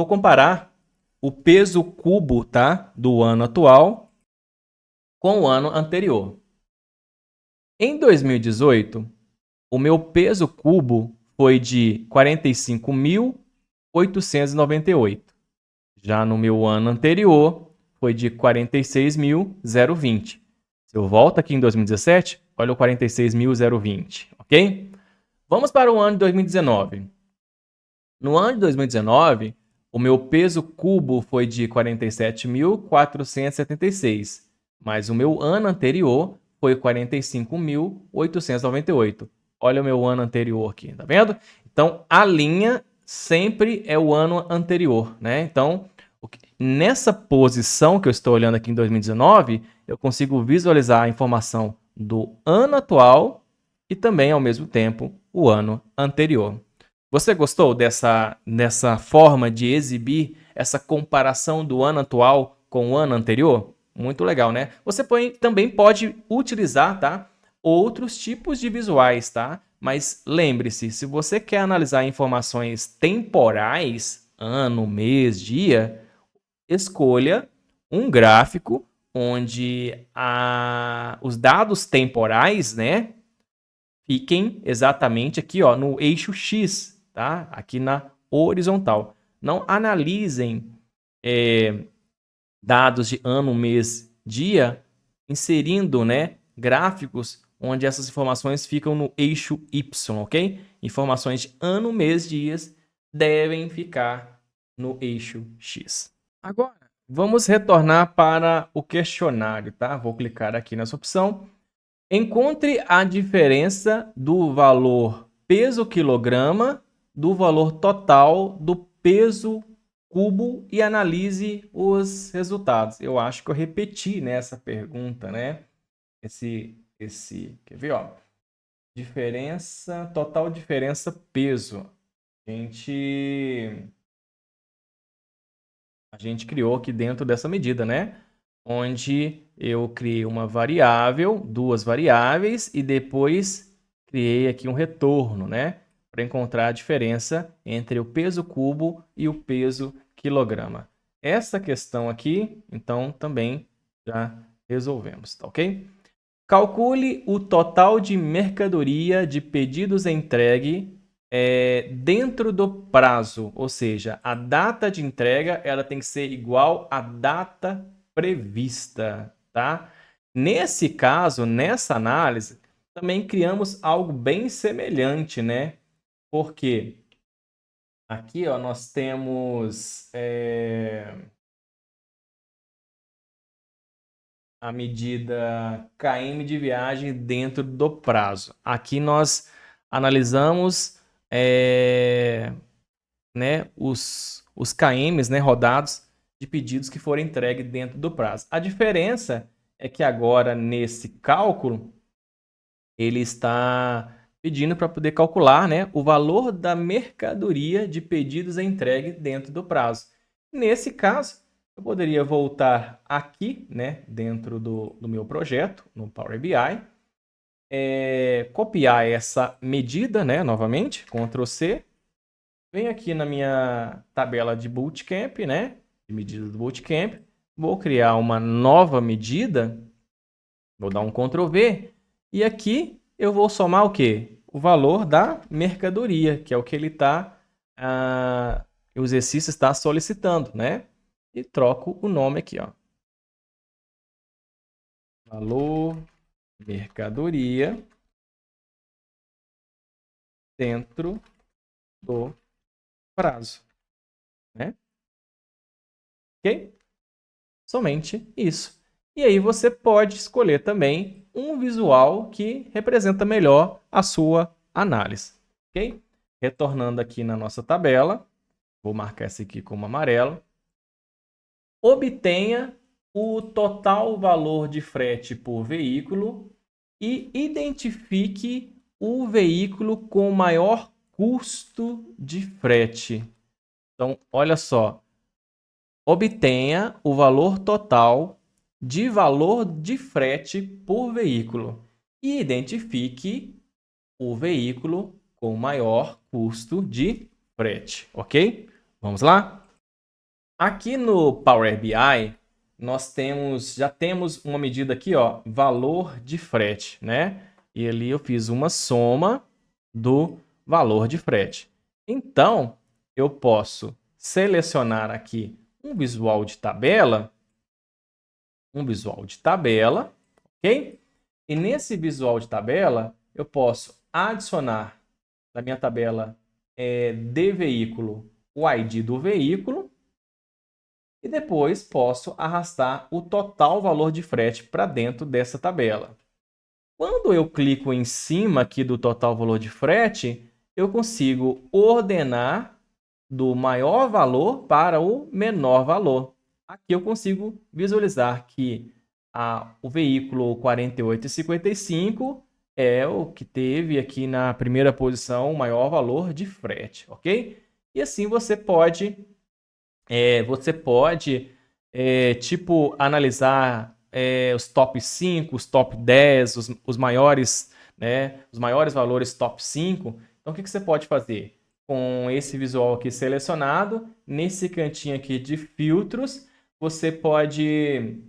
comparar o peso cubo, tá, do ano atual com o ano anterior. Em 2018, o meu peso cubo foi de 45.898. Já no meu ano anterior, foi de 46.020. Se eu volto aqui em 2017, olha o 46.020, ok? Vamos para o ano de 2019. No ano de 2019, o meu peso cubo foi de 47.476, mas o meu ano anterior foi 45.898. Olha o meu ano anterior aqui, tá vendo? Então, a linha sempre é o ano anterior, né? Então, nessa posição que eu estou olhando aqui em 2019, eu consigo visualizar a informação do ano atual e também, ao mesmo tempo, o ano anterior. Você gostou dessa forma de exibir essa comparação do ano atual com o ano anterior? Muito legal, né? Você também pode utilizar, tá, outros tipos de visuais, tá? Mas lembre-se, se você quer analisar informações temporais, ano, mês, dia, escolha um gráfico onde os dados temporais, né, fiquem exatamente aqui, ó, no eixo X, tá? Aqui na horizontal. Não analisem dados de ano, mês, dia, inserindo, né, gráficos onde essas informações ficam no eixo Y, ok? Informações de ano, mês, dias devem ficar no eixo X. Agora, vamos retornar para o questionário, tá? Vou clicar aqui nessa opção. Encontre a diferença do valor peso quilograma do valor total do peso cubo e analise os resultados. Eu acho que eu repeti nessa pergunta, né? Quer ver, ó? Total diferença peso. A gente criou aqui dentro dessa medida, né? Onde eu criei uma variável, duas variáveis e depois criei aqui um retorno, né? Para encontrar a diferença entre o peso cubo e o peso quilograma. Essa questão aqui, então, também já resolvemos, tá ok? Calcule o total de mercadoria de pedidos entregue dentro do prazo, ou seja, a data de entrega ela tem que ser igual à data prevista, tá? Nesse caso, nessa análise, também criamos algo bem semelhante, né? Porque aqui, ó, nós temos a medida km de viagem dentro do prazo. Aqui nós analisamos né, os KMs, né, rodados de pedidos que foram entregues dentro do prazo. A diferença é que agora, nesse cálculo, ele está pedindo para poder calcular, né, o valor da mercadoria de pedidos entregues dentro do prazo. Nesse caso, eu poderia voltar aqui, né, dentro do meu projeto, no Power BI, copiar essa medida, né, novamente, Ctrl C, venho aqui na minha tabela de Bootcamp, né, de medidas do Bootcamp, vou criar uma nova medida, vou dar um Ctrl V, e aqui eu vou somar o quê? O valor da mercadoria, que é o que ele está, o exercício está solicitando, né? E troco o nome aqui, ó. Valor mercadoria dentro do prazo, né? Ok? Somente isso. E aí você pode escolher também um visual que representa melhor a sua análise, ok? Retornando aqui na nossa tabela, vou marcar esse aqui como amarelo. Obtenha o total valor de frete por veículo e identifique o veículo com maior custo de frete. Então, olha só. Obtenha o valor total de valor de frete por veículo e identifique o veículo com maior custo de frete, ok? Vamos lá? Aqui no Power BI, nós já temos uma medida aqui, ó, valor de frete, né? E ali eu fiz uma soma do valor de frete. Então, eu posso selecionar aqui um visual de tabela, ok? E nesse visual de tabela, eu posso adicionar na minha tabela de veículo o ID do veículo e depois posso arrastar o total valor de frete para dentro dessa tabela. Quando eu clico em cima aqui do total valor de frete, eu consigo ordenar do maior valor para o menor valor. Aqui eu consigo visualizar que o veículo 48,55 é o que teve aqui na primeira posição o maior valor de frete, ok? E assim você pode tipo, analisar os top 5, os top 10, os maiores, né, os maiores valores top 5. Então, o que você pode fazer? Com esse visual aqui selecionado, nesse cantinho aqui de filtros, você pode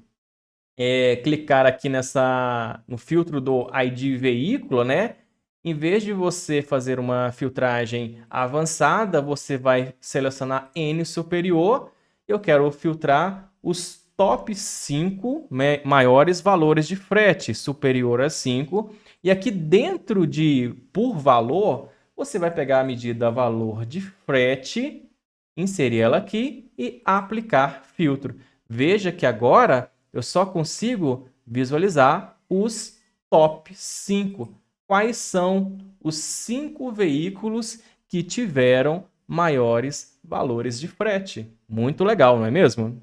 clicar aqui no filtro do ID veículo, né? Em vez de você fazer uma filtragem avançada, você vai selecionar N superior. Eu quero filtrar os top 5 maiores valores de frete, superior a 5. E aqui dentro de por valor, você vai pegar a medida valor de frete, inserir ela aqui e aplicar filtro. Veja que agora eu só consigo visualizar os top 5. Quais são os 5 veículos que tiveram maiores valores de frete? Muito legal, não é mesmo?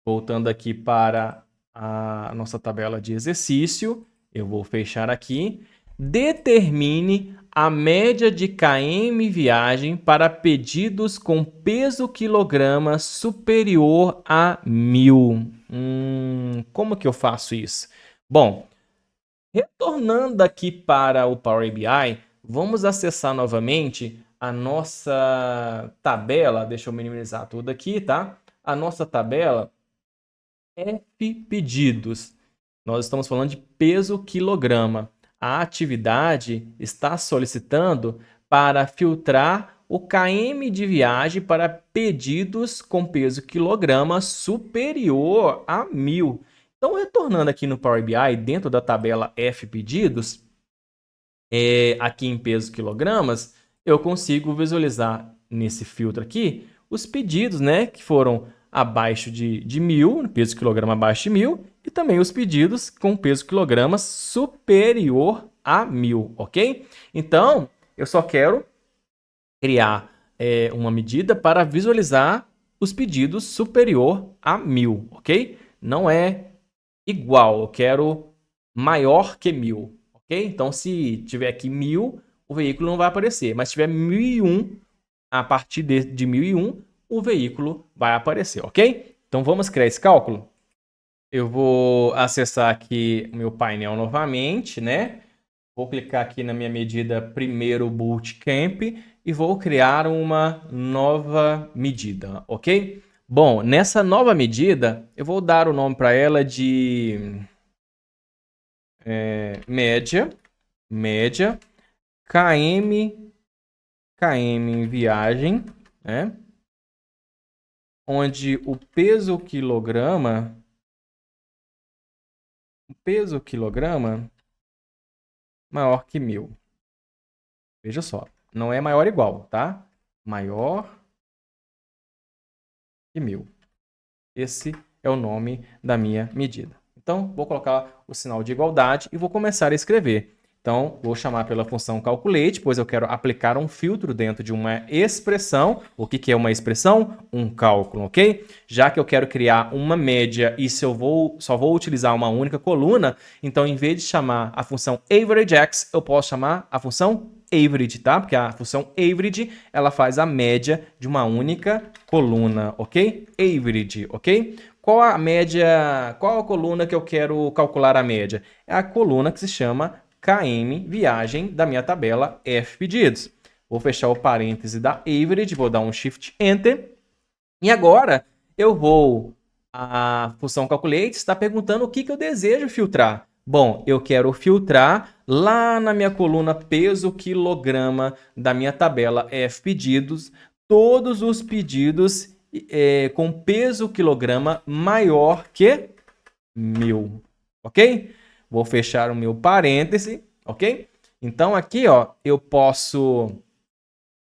Voltando aqui para a nossa tabela de exercício, eu vou fechar aqui. Determine a média de km viagem para pedidos com peso quilograma superior a 1000. Como que eu faço isso? Bom, retornando aqui para o Power BI, vamos acessar novamente a nossa tabela. Deixa eu minimizar tudo aqui, tá? A nossa tabela F pedidos. Nós estamos falando de peso quilograma. A atividade está solicitando para filtrar o KM de viagem para pedidos com peso quilograma superior a 1000. Então, retornando aqui no Power BI, dentro da tabela F pedidos, aqui em peso quilogramas, eu consigo visualizar nesse filtro aqui os pedidos, né, que foram abaixo de 1000, peso quilograma abaixo de 1000, e também os pedidos com peso quilograma superior a 1000, ok? Então, eu só quero criar uma medida para visualizar os pedidos superior a 1000, ok? Não é igual, eu quero maior que 1000, ok? Então, se tiver aqui 1000, o veículo não vai aparecer, mas se tiver 1001, a partir de 1001, o veículo vai aparecer, ok? Então, vamos criar esse cálculo? Eu vou acessar aqui o meu painel novamente, né? Vou clicar aqui na minha medida primeiro Bootcamp e vou criar uma nova medida, ok? Bom, nessa nova medida, eu vou dar o nome para ela de média, km viagem, né? Onde o peso quilograma maior que 1000. Veja só, não é maior ou igual, tá? Maior que 1000. Esse é o nome da minha medida. Então, vou colocar o sinal de igualdade e vou começar a escrever. Então, vou chamar pela função calculate, pois eu quero aplicar um filtro dentro de uma expressão. O que é uma expressão? Um cálculo, ok? Já que eu quero criar uma média e se eu só vou utilizar uma única coluna, então, em vez de chamar a função averagex, eu posso chamar a função average, tá? Porque a função average, ela faz a média de uma única coluna, ok? Average, ok? Qual a média, qual a coluna que eu quero calcular a média? É a coluna que se chama KM viagem da minha tabela F pedidos. Vou fechar o parêntese da average, vou dar um Shift Enter. E agora a função calculate está perguntando o que eu desejo filtrar. Bom, eu quero filtrar lá na minha coluna peso quilograma da minha tabela F pedidos, todos os pedidos com peso quilograma maior que 1000, ok? Vou fechar o meu parêntese, ok? Então aqui, ó, eu posso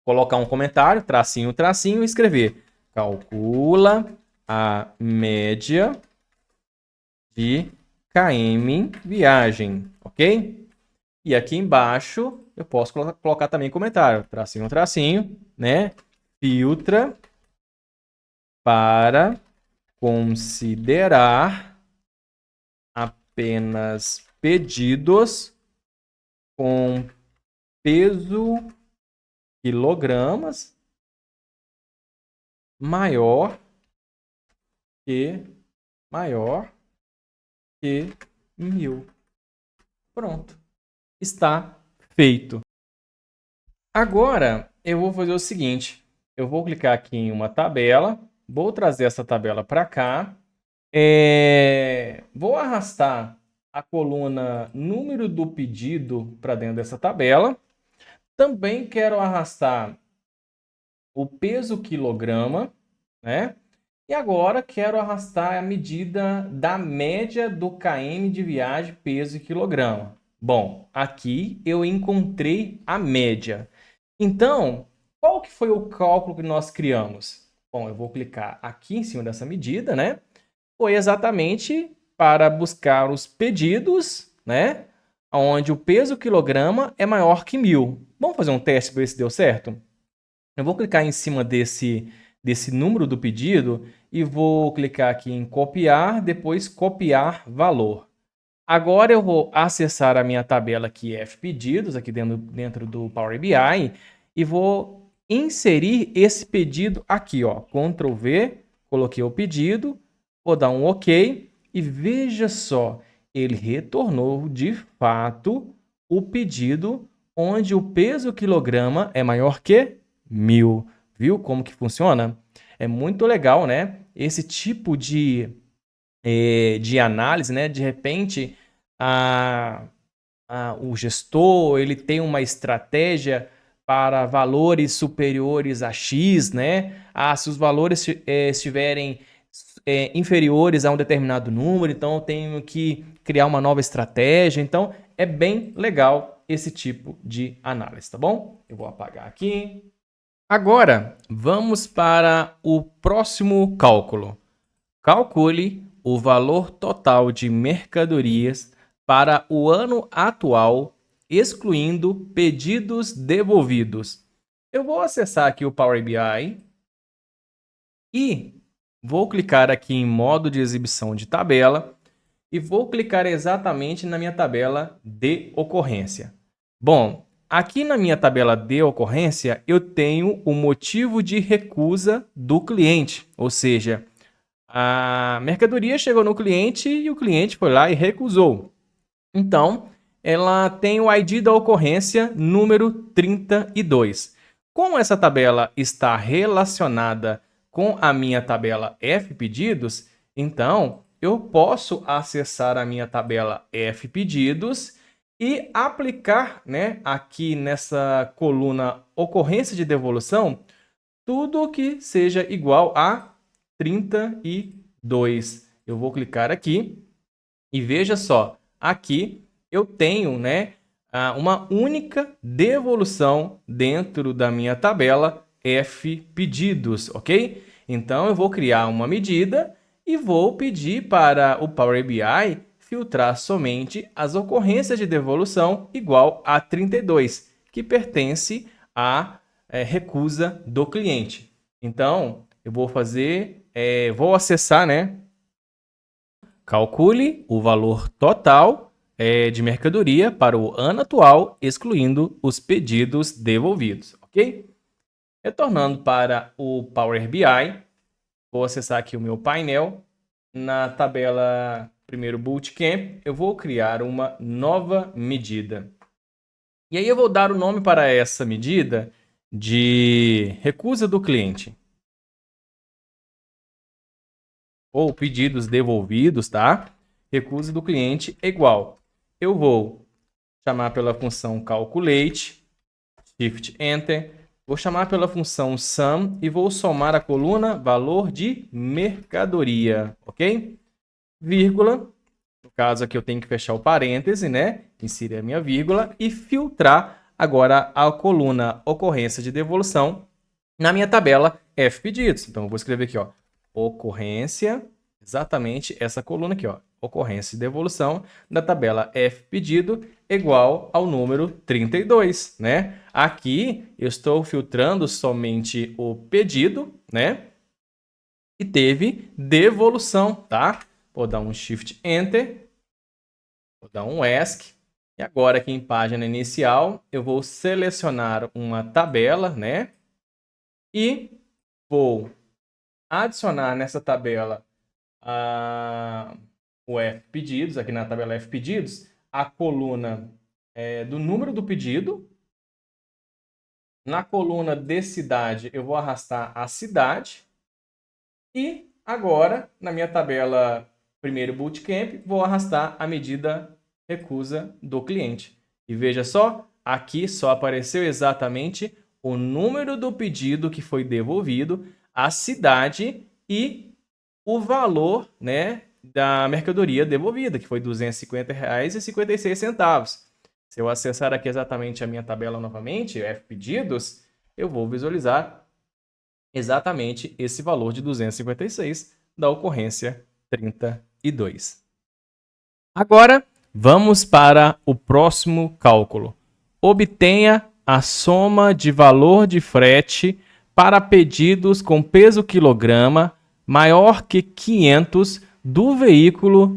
colocar um comentário, tracinho, tracinho, e escrever: calcula a média de km viagem, ok? E aqui embaixo eu posso colocar também comentário, tracinho, tracinho, né? Filtra para considerar apenas pedidos com peso quilogramas maior que que 1000. Pronto. Está feito. Agora, eu vou fazer o seguinte. Eu vou clicar aqui em uma tabela. Vou trazer essa tabela para cá. Vou arrastar a coluna número do pedido para dentro dessa tabela. Também quero arrastar o peso quilograma, né? E agora quero arrastar a medida da média do km de viagem, peso e quilograma. Bom, aqui eu encontrei a média. Então, qual que foi o cálculo que nós criamos? Bom, eu vou clicar aqui em cima dessa medida, né? Foi exatamente para buscar os pedidos, né? Onde o peso quilograma é maior que 1000. Vamos fazer um teste para ver se deu certo? Eu vou clicar em cima desse número do pedido e vou clicar aqui em copiar, depois copiar valor. Agora eu vou acessar a minha tabela aqui F-Pedidos, aqui dentro do Power BI, e vou inserir esse pedido aqui, ó. Ctrl V, coloquei o pedido, vou dar um OK e veja só, ele retornou de fato o pedido onde o peso quilograma é maior que 1000. Viu como que funciona? É muito legal, né? Esse tipo de análise, né? De repente, o gestor ele tem uma estratégia para valores superiores a X, né? Se os valores estiverem inferiores a um determinado número, então eu tenho que criar uma nova estratégia. Então, é bem legal esse tipo de análise, tá bom? Eu vou apagar aqui. Agora, vamos para o próximo cálculo. Calcule o valor total de mercadorias para o ano atual, excluindo pedidos devolvidos. Eu vou acessar aqui o Power BI e vou clicar aqui em modo de exibição de tabela e vou clicar exatamente na minha tabela de ocorrência. Bom, aqui na minha tabela de ocorrência eu tenho o motivo de recusa do cliente, ou seja, a mercadoria chegou no cliente e o cliente foi lá e recusou. Então, ela tem o ID da ocorrência número 32. Como essa tabela está relacionada com a minha tabela F pedidos, então eu posso acessar a minha tabela F pedidos e aplicar, né, aqui nessa coluna ocorrência de devolução tudo que seja igual a 32. Eu vou clicar aqui e veja só, aqui eu tenho, né, uma única devolução dentro da minha tabela F pedidos, ok? Então eu vou criar uma medida e vou pedir para o Power BI filtrar somente as ocorrências de devolução igual a 32, que pertence à recusa do cliente. Então, eu vou fazer, vou acessar, né? Calcule o valor total de mercadoria para o ano atual, excluindo os pedidos devolvidos, ok? Retornando para o Power BI, vou acessar aqui o meu painel. Na tabela primeiro Bootcamp, eu vou criar uma nova medida. E aí eu vou dar o nome para essa medida de recusa do cliente. Ou pedidos devolvidos, tá? Recusa do cliente é igual. Eu vou chamar pela função calculate, shift enter, vou chamar pela função sum e vou somar a coluna valor de mercadoria, ok? Vírgula, no caso aqui eu tenho que fechar o parêntese, né? Inserir a minha vírgula e filtrar agora a coluna ocorrência de devolução na minha tabela F pedidos. Então eu vou escrever aqui, ó, ocorrência, exatamente essa coluna aqui, ó, ocorrência de devolução da tabela F pedido igual ao número 32, né? Aqui eu estou filtrando somente o pedido, né? E teve devolução, tá? Vou dar um Shift Enter, vou dar um ESC. E agora aqui em página inicial, eu vou selecionar uma tabela, né? E vou adicionar nessa tabela o F pedidos, aqui na tabela F pedidos, a coluna do número do pedido. Na coluna de cidade, eu vou arrastar a cidade. E agora, na minha tabela primeiro bootcamp, vou arrastar a medida recusa do cliente. E veja só, aqui só apareceu exatamente o número do pedido que foi devolvido, a cidade e o valor, né, da mercadoria devolvida, que foi R$ 250,56. Se eu acessar aqui exatamente a minha tabela novamente, F pedidos, eu vou visualizar exatamente esse valor de 256 da ocorrência 32. Agora, vamos para o próximo cálculo. Obtenha a soma de valor de frete para pedidos com peso quilograma maior que 500 do veículo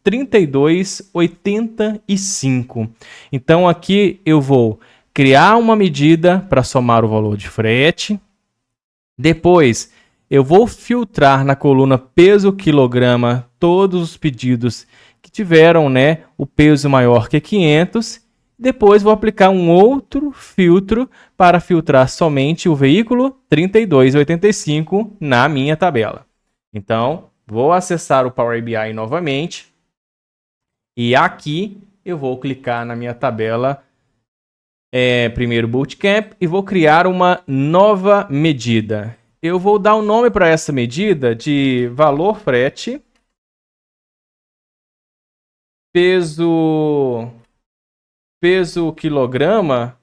3285. Então, aqui eu vou criar uma medida para somar o valor de frete. Depois, eu vou filtrar na coluna peso quilograma todos os pedidos que tiveram, né, o peso maior que 500. Depois, vou aplicar um outro filtro para filtrar somente o veículo 3285 na minha tabela. Então, vou acessar o Power BI novamente. E aqui eu vou clicar na minha tabela primeiro Bootcamp e vou criar uma nova medida. Eu vou dar um nome para essa medida de valor frete, peso quilograma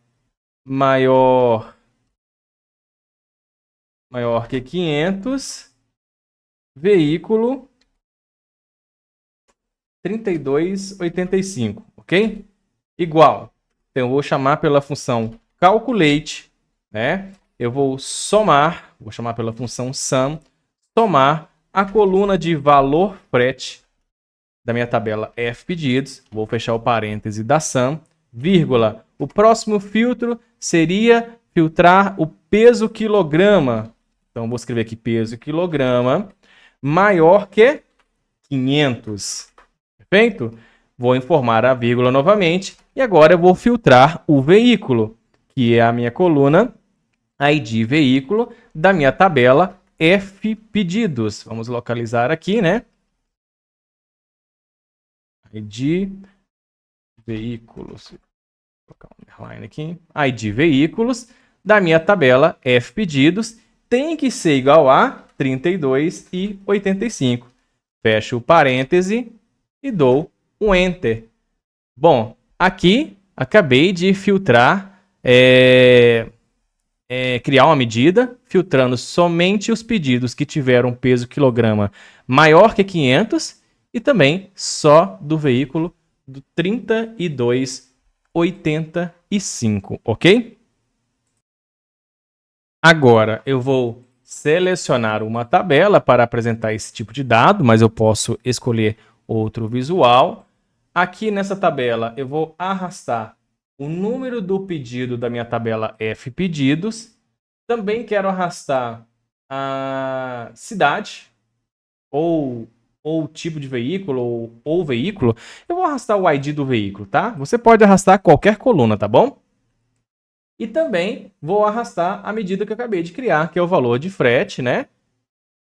maior que 500, veículo 3285, ok? Igual. Então, eu vou chamar pela função calculate, né? Eu vou somar, vou chamar pela função sum, somar a coluna de valor frete da minha tabela F pedidos, vou fechar o parêntese da sum, vírgula. O próximo filtro seria filtrar o peso quilograma. Então, vou escrever aqui peso quilograma maior que 500. Perfeito? Vou informar a vírgula novamente e agora eu vou filtrar o veículo, que é a minha coluna ID veículo da minha tabela F pedidos. Vamos localizar aqui, né? ID veículos. Vou colocar um underline aqui. ID veículos da minha tabela F pedidos tem que ser igual a 32,85. Fecho o parêntese e dou um Enter. Bom, aqui acabei de filtrar, criar uma medida, filtrando somente os pedidos que tiveram peso quilograma maior que 500 e também só do veículo do 3285, ok? Agora eu vou selecionar uma tabela para apresentar esse tipo de dado, mas eu posso escolher outro visual. Aqui nessa tabela eu vou arrastar o número do pedido da minha tabela F pedidos. Também quero arrastar a cidade ou tipo de veículo ou veículo. Eu vou arrastar o ID do veículo, tá? Você pode arrastar qualquer coluna, tá bom? E também vou arrastar a medida que eu acabei de criar, que é o valor de frete, né?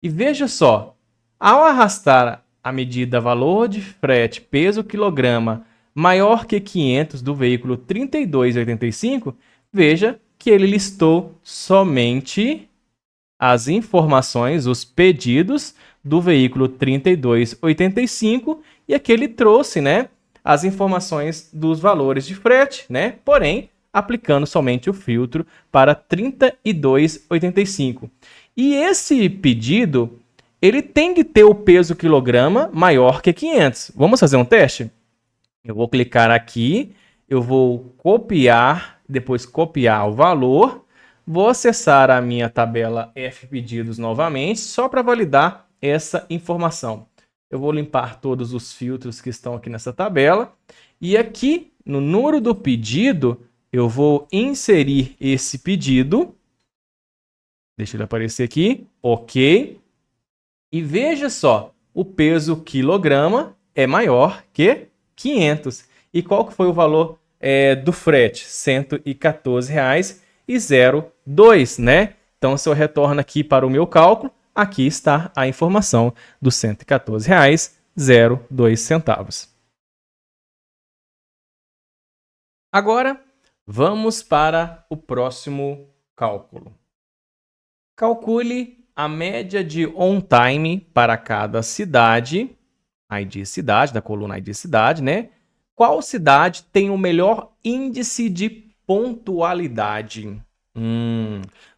E veja só, ao arrastar a medida valor de frete peso quilograma maior que 500 do veículo 3285, veja que ele listou somente as informações, os pedidos do veículo 3285 e aqui ele trouxe, né, as informações dos valores de frete, né? Porém, aplicando somente o filtro para 3285. E esse pedido, ele tem que ter o peso quilograma maior que 500. Vamos fazer um teste? Eu vou clicar aqui, eu vou copiar, depois copiar o valor, vou acessar a minha tabela F pedidos novamente, só para validar essa informação. Eu vou limpar todos os filtros que estão aqui nessa tabela, e aqui no número do pedido, eu vou inserir esse pedido, deixa ele aparecer aqui, ok, e veja só, o peso quilograma é maior que 500. E qual que foi o valor do frete? R$ 114,02, né? Então, se eu retorno aqui para o meu cálculo, aqui está a informação dos R$ 114,02. Agora, vamos para o próximo cálculo. Calcule a média de on-time para cada cidade, ID cidade, da coluna ID cidade, né? Qual cidade tem o melhor índice de pontualidade?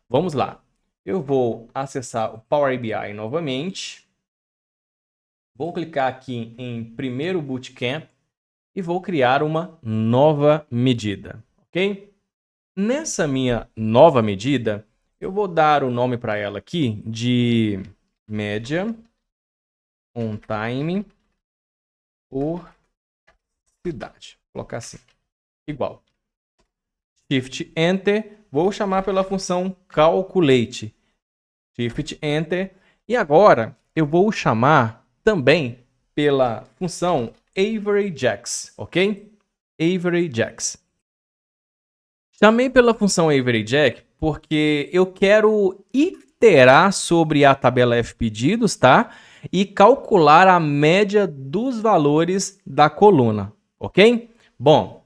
Vamos lá. Eu vou acessar o Power BI novamente. Vou clicar aqui em primeiro bootcamp e vou criar uma nova medida, ok? Nessa minha nova medida, eu vou dar o nome para ela aqui de média on time por cidade. Vou colocar assim, igual. Shift Enter, vou chamar pela função calculate. Shift Enter. E agora eu vou chamar também pela função AverageX, ok? AverageX. Chamei pela função AverageX porque eu quero iterar sobre a tabela fpedidos, tá? E calcular a média dos valores da coluna, ok? Bom,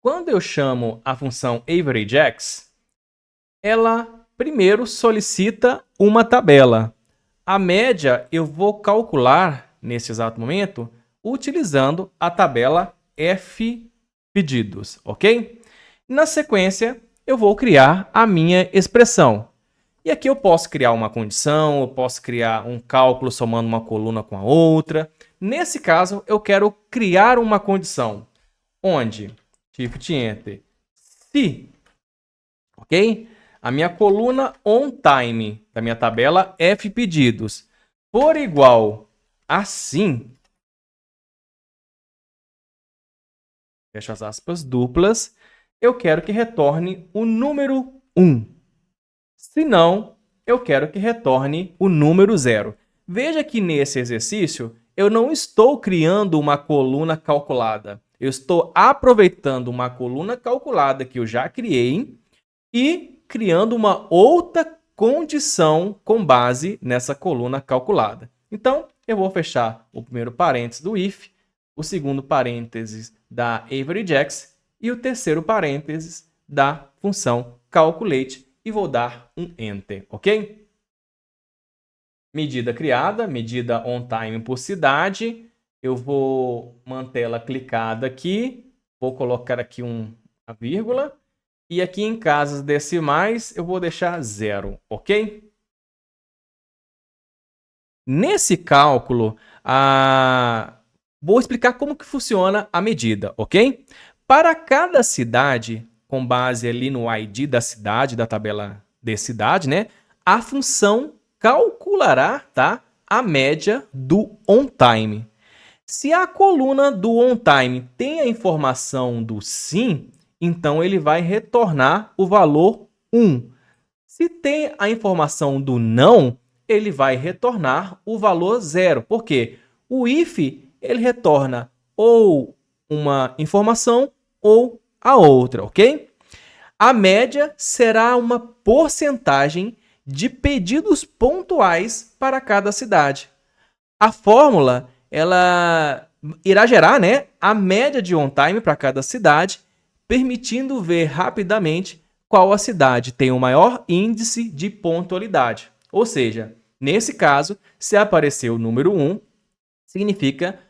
quando eu chamo a função AverageX, ela primeiro solicita uma tabela. A média eu vou calcular nesse exato momento utilizando a tabela fpedidos, ok? Na sequência, eu vou criar a minha expressão. E aqui eu posso criar uma condição, eu posso criar um cálculo somando uma coluna com a outra. Nesse caso, eu quero criar uma condição, onde, Shift Enter, se, ok? A minha coluna on time da minha tabela fpedidos for igual a sim, fecha as aspas duplas, eu quero que retorne o número 1. Se não, eu quero que retorne o número 0. Veja que nesse exercício, eu não estou criando uma coluna calculada. Eu estou aproveitando uma coluna calculada que eu já criei e criando uma outra condição com base nessa coluna calculada. Então, eu vou fechar o primeiro parênteses do if, o segundo parênteses da AverageX e o terceiro parênteses da função calculate e vou dar um Enter, ok? Medida criada, medida on time por cidade. Eu vou mantê-la clicada aqui, vou colocar aqui uma vírgula e aqui em casas decimais eu vou deixar 0, ok? Nesse cálculo, vou explicar como que funciona a medida, ok? Para cada cidade, com base ali no ID da cidade, da tabela de cidade, né? A função calculará, tá, a média do on time. Se a coluna do on time tem a informação do sim, então ele vai retornar o valor 1. Se tem a informação do não, ele vai retornar o valor 0. Por quê? O if ele retorna ou uma informação ou a outra, ok? A média será uma porcentagem de pedidos pontuais para cada cidade. A fórmula ela irá gerar, né, a média de on-time para cada cidade, permitindo ver rapidamente qual a cidade tem o maior índice de pontualidade. Ou seja, nesse caso, se aparecer o número 1, significa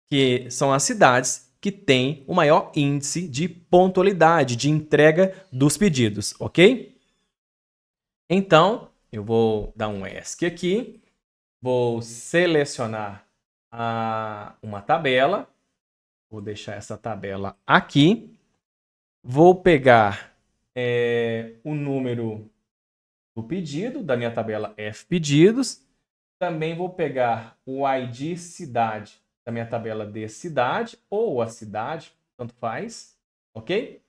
que são as cidades que têm o maior índice de pontualidade, de entrega dos pedidos, ok? Então, eu vou dar um ESC aqui, vou selecionar uma tabela, vou deixar essa tabela aqui, vou pegar o número do pedido da minha tabela fpedidos, também vou pegar o ID cidade da minha tabela de cidade ou a cidade, tanto faz, ok?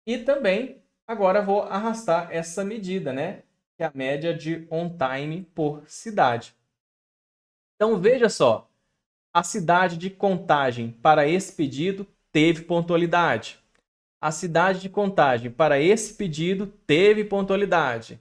E também agora vou arrastar essa medida, né? Que é a média de on time por cidade. Então veja só, A cidade de Contagem para esse pedido teve pontualidade. A cidade de Contagem para esse pedido teve pontualidade.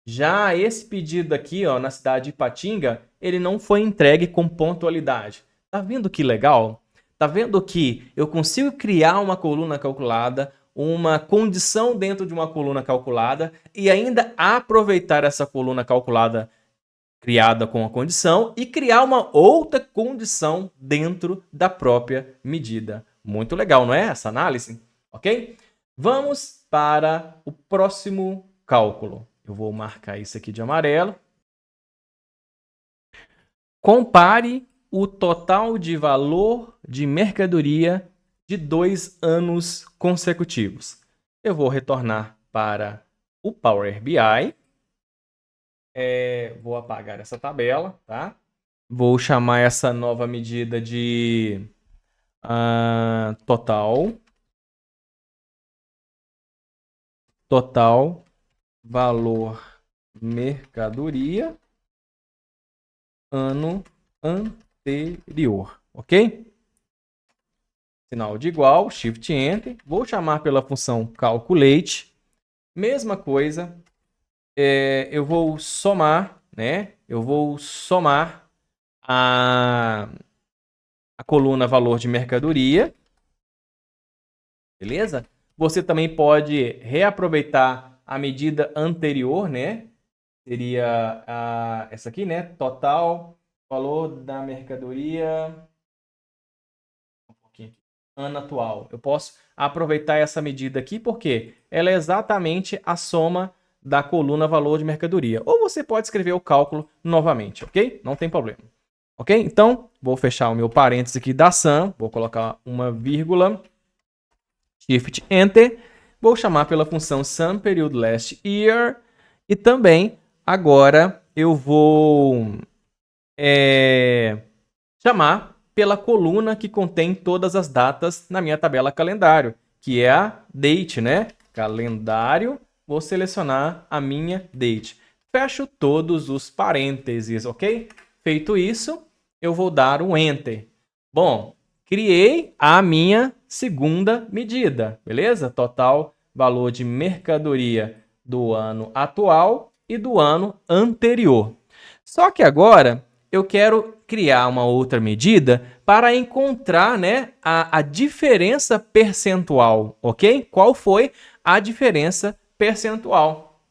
Já esse pedido aqui, ó, na cidade de Ipatinga, ele não foi entregue com pontualidade. Tá vendo que legal? Tá vendo que eu consigo criar uma coluna calculada, uma condição dentro de uma coluna calculada e ainda aproveitar essa coluna calculada criada com a condição e criar uma outra condição dentro da própria medida. Muito legal, não é essa análise? Ok? Vamos para o próximo cálculo. Eu vou marcar isso aqui de amarelo. Compare o total de valor de mercadoria de 2 anos consecutivos. Eu vou retornar para o Power BI. Vou apagar essa tabela, tá? Vou chamar essa nova medida de total valor mercadoria ano anterior, ok? Sinal de igual, Shift Enter. Vou chamar pela função calculate. Mesma coisa, eu vou somar, né? Eu vou somar a coluna valor de mercadoria. Beleza? Você também pode reaproveitar a medida anterior, né? Seria essa aqui, né? Total valor da mercadoria ano atual. Eu posso aproveitar essa medida aqui porque ela é exatamente a soma da coluna valor de mercadoria. Ou você pode escrever o cálculo novamente, ok? Não tem problema. Ok? Então, vou fechar o meu parênteses aqui da sum, vou colocar uma vírgula, Shift Enter, vou chamar pela função sum period last year e também agora eu vou chamar pela coluna que contém todas as datas na minha tabela calendário, que é a date, né? Calendário, vou selecionar a minha date. Fecho todos os parênteses, ok? Feito isso, eu vou dar um Enter. Bom, criei a minha segunda medida, beleza? Total valor de mercadoria do ano atual e do ano anterior. Só que agora eu quero criar uma outra medida para encontrar, né, a diferença percentual, ok? Qual foi a diferença percentual?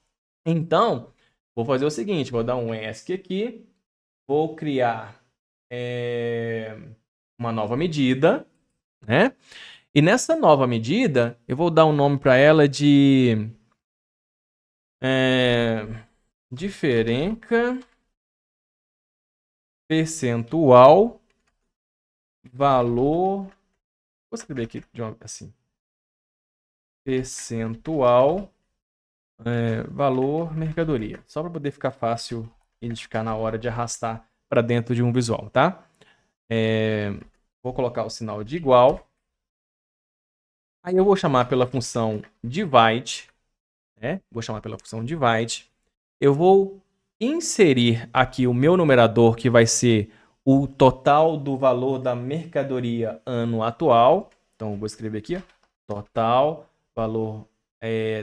Então, vou fazer o seguinte, vou dar um ESC aqui, vou criar uma nova medida, né? E nessa nova medida, eu vou dar um nome para ela de diferença percentual valor. Vou escrever aqui assim. Percentual valor mercadoria. Só para poder ficar fácil identificar na hora de arrastar para dentro de um visual, tá? Vou colocar o sinal de igual. Aí eu vou chamar pela função divide, né? Vou chamar pela função divide. Eu vou inserir aqui o meu numerador, que vai ser o total do valor da mercadoria ano atual. Então, vou escrever aqui, ó, total valor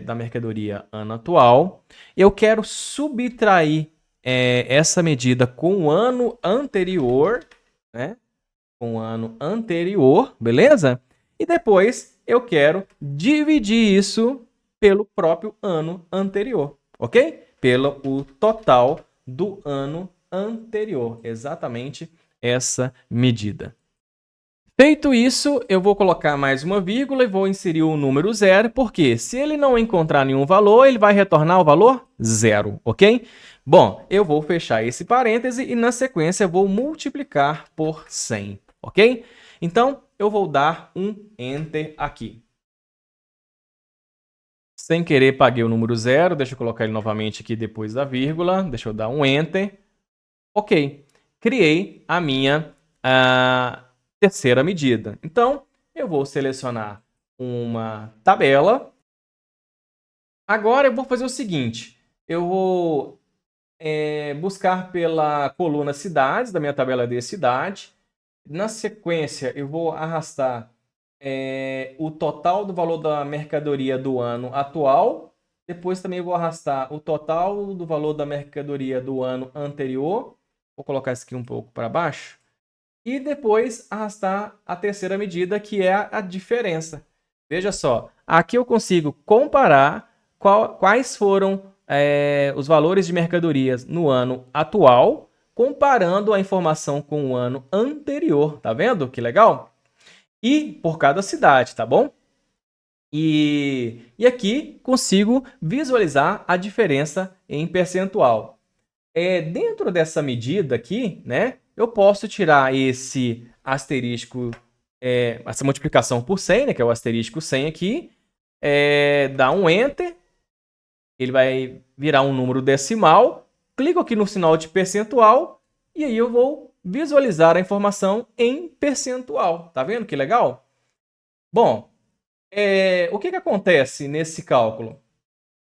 da mercadoria ano atual. Eu quero subtrair essa medida com o ano anterior, né? Com o ano anterior, beleza? E depois eu quero dividir isso pelo próprio ano anterior, ok? Pelo o total do ano anterior, exatamente essa medida. Feito isso, eu vou colocar mais uma vírgula e vou inserir o número 0, porque se ele não encontrar nenhum valor, ele vai retornar o valor 0, ok? Bom, eu vou fechar esse parêntese e na sequência vou multiplicar por 100, ok? Então, eu vou dar um Enter aqui. Sem querer, paguei o número 0. Deixa eu colocar ele novamente aqui depois da vírgula. Deixa eu dar um Enter. Ok. Criei a minha terceira medida. Então, eu vou selecionar uma tabela. Agora, eu vou fazer o seguinte. Eu vou buscar pela coluna cidades, da minha tabela de cidade. Na sequência, eu vou arrastar o total do valor da mercadoria do ano atual. Depois também vou arrastar o total do valor da mercadoria do ano anterior. Vou colocar isso aqui um pouco para baixo. E depois arrastar a terceira medida, que é a diferença. Veja só, aqui eu consigo comparar quais foram os valores de mercadorias no ano atual, comparando a informação com o ano anterior. Tá vendo que legal? E por cada cidade, tá bom? E aqui consigo visualizar a diferença em percentual. Dentro dessa medida aqui, né, eu posso tirar esse asterisco, essa multiplicação por 100, né, que é o asterisco 100 aqui, dar um Enter, ele vai virar um número decimal, clico aqui no sinal de percentual e aí eu vou visualizar a informação em percentual. Tá vendo que legal? Bom, o que acontece nesse cálculo?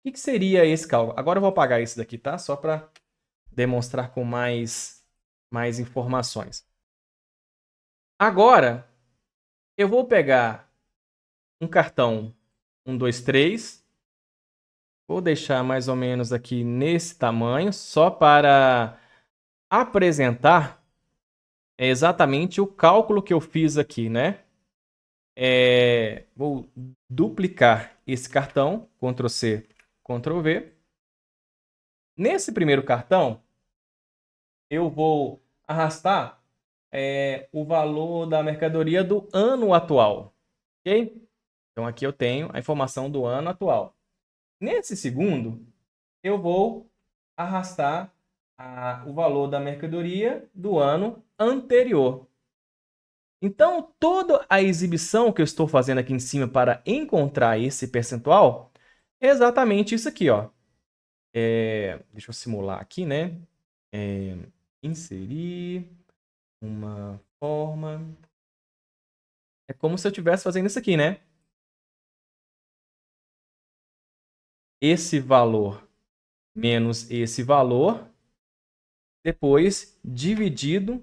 O que seria esse cálculo? Agora eu vou apagar isso daqui, tá? Só para demonstrar com mais informações. Agora, eu vou pegar um cartão 1, 2, 3. Vou deixar mais ou menos aqui nesse tamanho, só para apresentar exatamente o cálculo que eu fiz aqui, né? Vou duplicar esse cartão, Ctrl C, Ctrl V. Nesse primeiro cartão, eu vou arrastar o valor da mercadoria do ano atual, ok? Então aqui eu tenho a informação do ano atual. Nesse segundo, eu vou arrastar o valor da mercadoria do ano anterior. Então, toda a exibição que eu estou fazendo aqui em cima para encontrar esse percentual é exatamente isso aqui, ó. Deixa eu simular aqui, né? Inserir uma forma. É como se eu estivesse fazendo isso aqui, né? Esse valor menos esse valor, depois dividido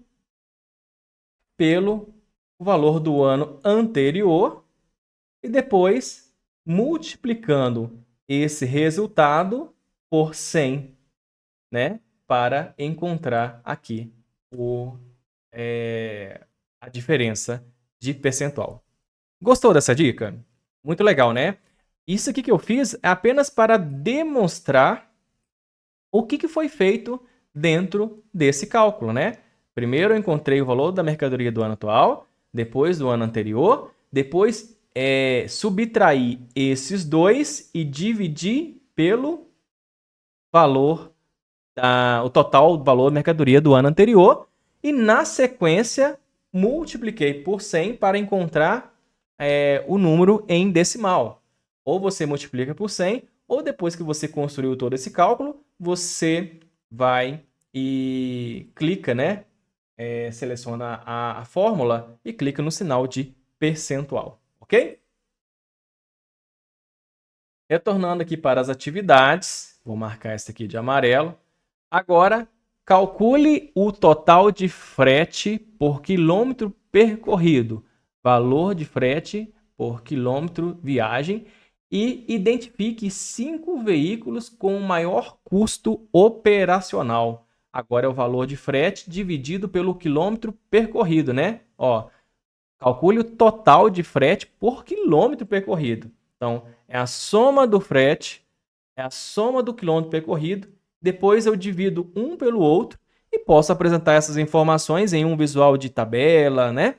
pelo valor do ano anterior e depois multiplicando esse resultado por 100, né? Para encontrar aqui a diferença de percentual. Gostou dessa dica? Muito legal, né? Isso aqui que eu fiz é apenas para demonstrar o que foi feito dentro desse cálculo, né? Primeiro eu encontrei o valor da mercadoria do ano atual, depois do ano anterior, depois subtrair esses dois e dividir pelo valor, o total do valor da mercadoria do ano anterior, e na sequência multipliquei por 100 para encontrar o número em decimal. Ou você multiplica por 100, ou depois que você construiu todo esse cálculo, você vai e clica, né? Seleciona a fórmula e clica no sinal de percentual, ok? Retornando aqui para as atividades, vou marcar essa aqui de amarelo. Agora, calcule o total de frete por quilômetro percorrido, valor de frete por quilômetro viagem e identifique 5 veículos com maior custo operacional. Agora é o valor de frete dividido pelo quilômetro percorrido, né? Ó, calcule o total de frete por quilômetro percorrido. Então, é a soma do frete, é a soma do quilômetro percorrido. Depois eu divido um pelo outro e posso apresentar essas informações em um visual de tabela, né?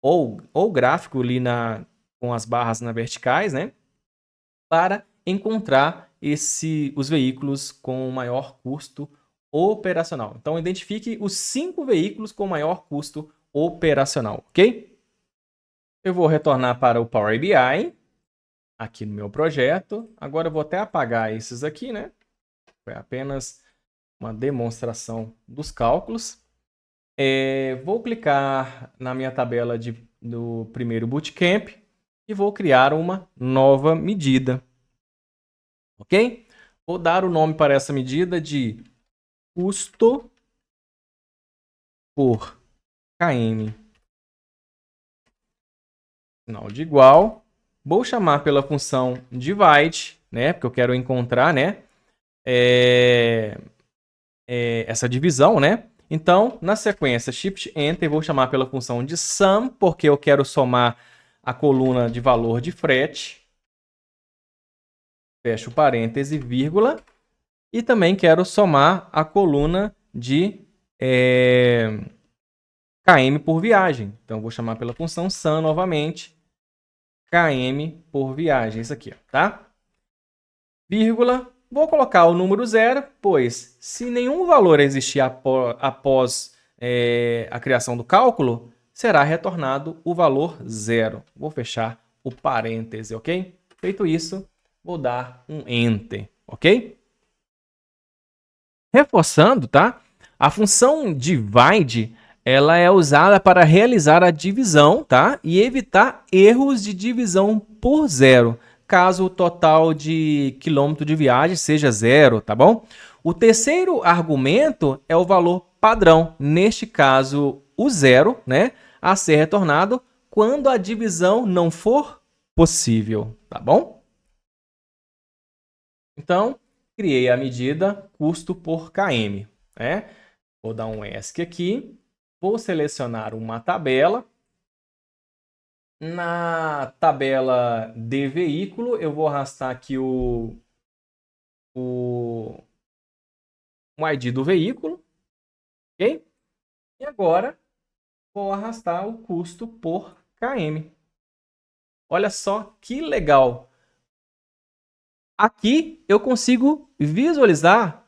Ou gráfico ali com as barras verticais, né? Para encontrar os veículos com maior custo operacional. Então, identifique os 5 veículos com maior custo operacional, ok? Eu vou retornar para o Power BI, aqui no meu projeto. Agora eu vou até apagar esses aqui, né? Foi apenas uma demonstração dos cálculos. Vou clicar na minha tabela do primeiro Bootcamp e vou criar uma nova medida. Ok? Vou dar o nome para essa medida de custo por km Sinal de igual. Vou chamar pela função divide, né? Porque eu quero encontrar, né? Essa divisão, né? Então, na sequência, Shift Enter, vou chamar pela função de sum, porque eu quero somar a coluna de valor de frete. Fecho parêntese, vírgula. E também quero somar a coluna de km por viagem. Então, vou chamar pela função sum novamente, km por viagem. Isso aqui, tá? Vírgula. Vou colocar o número 0, pois se nenhum valor existir após a criação do cálculo, será retornado o valor 0. Vou fechar o parêntese, ok? Feito isso, vou dar um Enter, ok? Reforçando, tá? A função divide, ela é usada para realizar a divisão, tá? E evitar erros de divisão por 0, caso o total de quilômetro de viagem seja 0, tá bom? O terceiro argumento é o valor padrão, neste caso o 0, né? A ser retornado quando a divisão não for possível, tá bom? Então, criei a medida custo por km, né? Vou dar um ESC aqui, vou selecionar uma tabela. Na tabela de veículo, eu vou arrastar aqui o ID do veículo, ok? E agora, vou arrastar o custo por km. Olha só que legal! Aqui eu consigo visualizar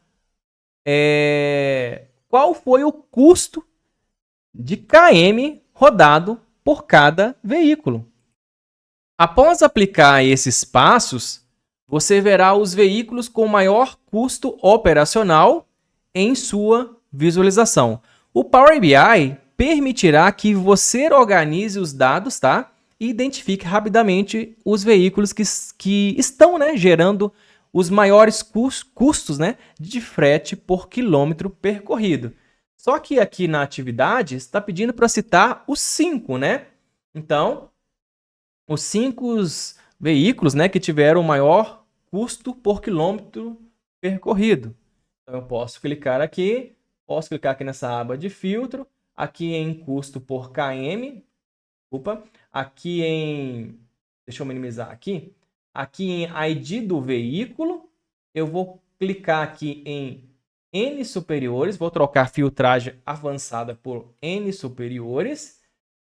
qual foi o custo de km rodado por cada veículo. Após aplicar esses passos, você verá os veículos com maior custo operacional em sua visualização. O Power BI permitirá que você organize os dados, tá? E identifique rapidamente os veículos que estão, né, gerando os maiores custos, né, de frete por quilômetro percorrido. Só que aqui na atividade está pedindo para citar os 5, né? Então, os 5 veículos, né, que tiveram o maior custo por quilômetro percorrido. Então, eu posso clicar aqui nessa aba de filtro, aqui em custo por km, aqui em, deixa eu minimizar aqui em ID do veículo, eu vou clicar aqui em N superiores, vou trocar filtragem avançada por N superiores,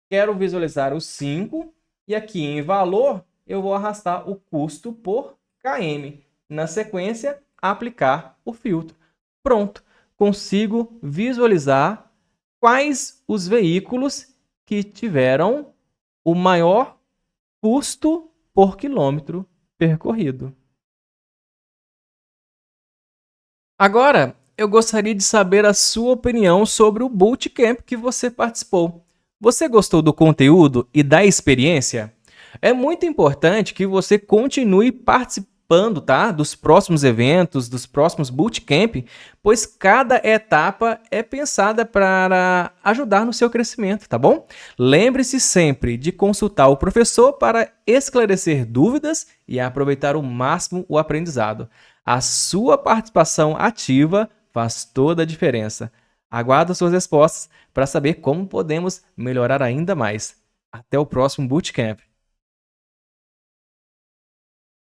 quero visualizar os 5, e aqui em valor, eu vou arrastar o custo por km. Na sequência, aplicar o filtro. Pronto, consigo visualizar quais os veículos que tiveram o maior custo por quilômetro percorrido. Agora, eu gostaria de saber a sua opinião sobre o Bootcamp que você participou. Você gostou do conteúdo e da experiência? É muito importante que você continue participando, tá? Dos próximos eventos, dos próximos Bootcamp, pois cada etapa é pensada para ajudar no seu crescimento, tá bom? Lembre-se sempre de consultar o professor para esclarecer dúvidas e aproveitar ao máximo o aprendizado. A sua participação ativa faz toda a diferença. Aguardo suas respostas para saber como podemos melhorar ainda mais. Até o próximo Bootcamp.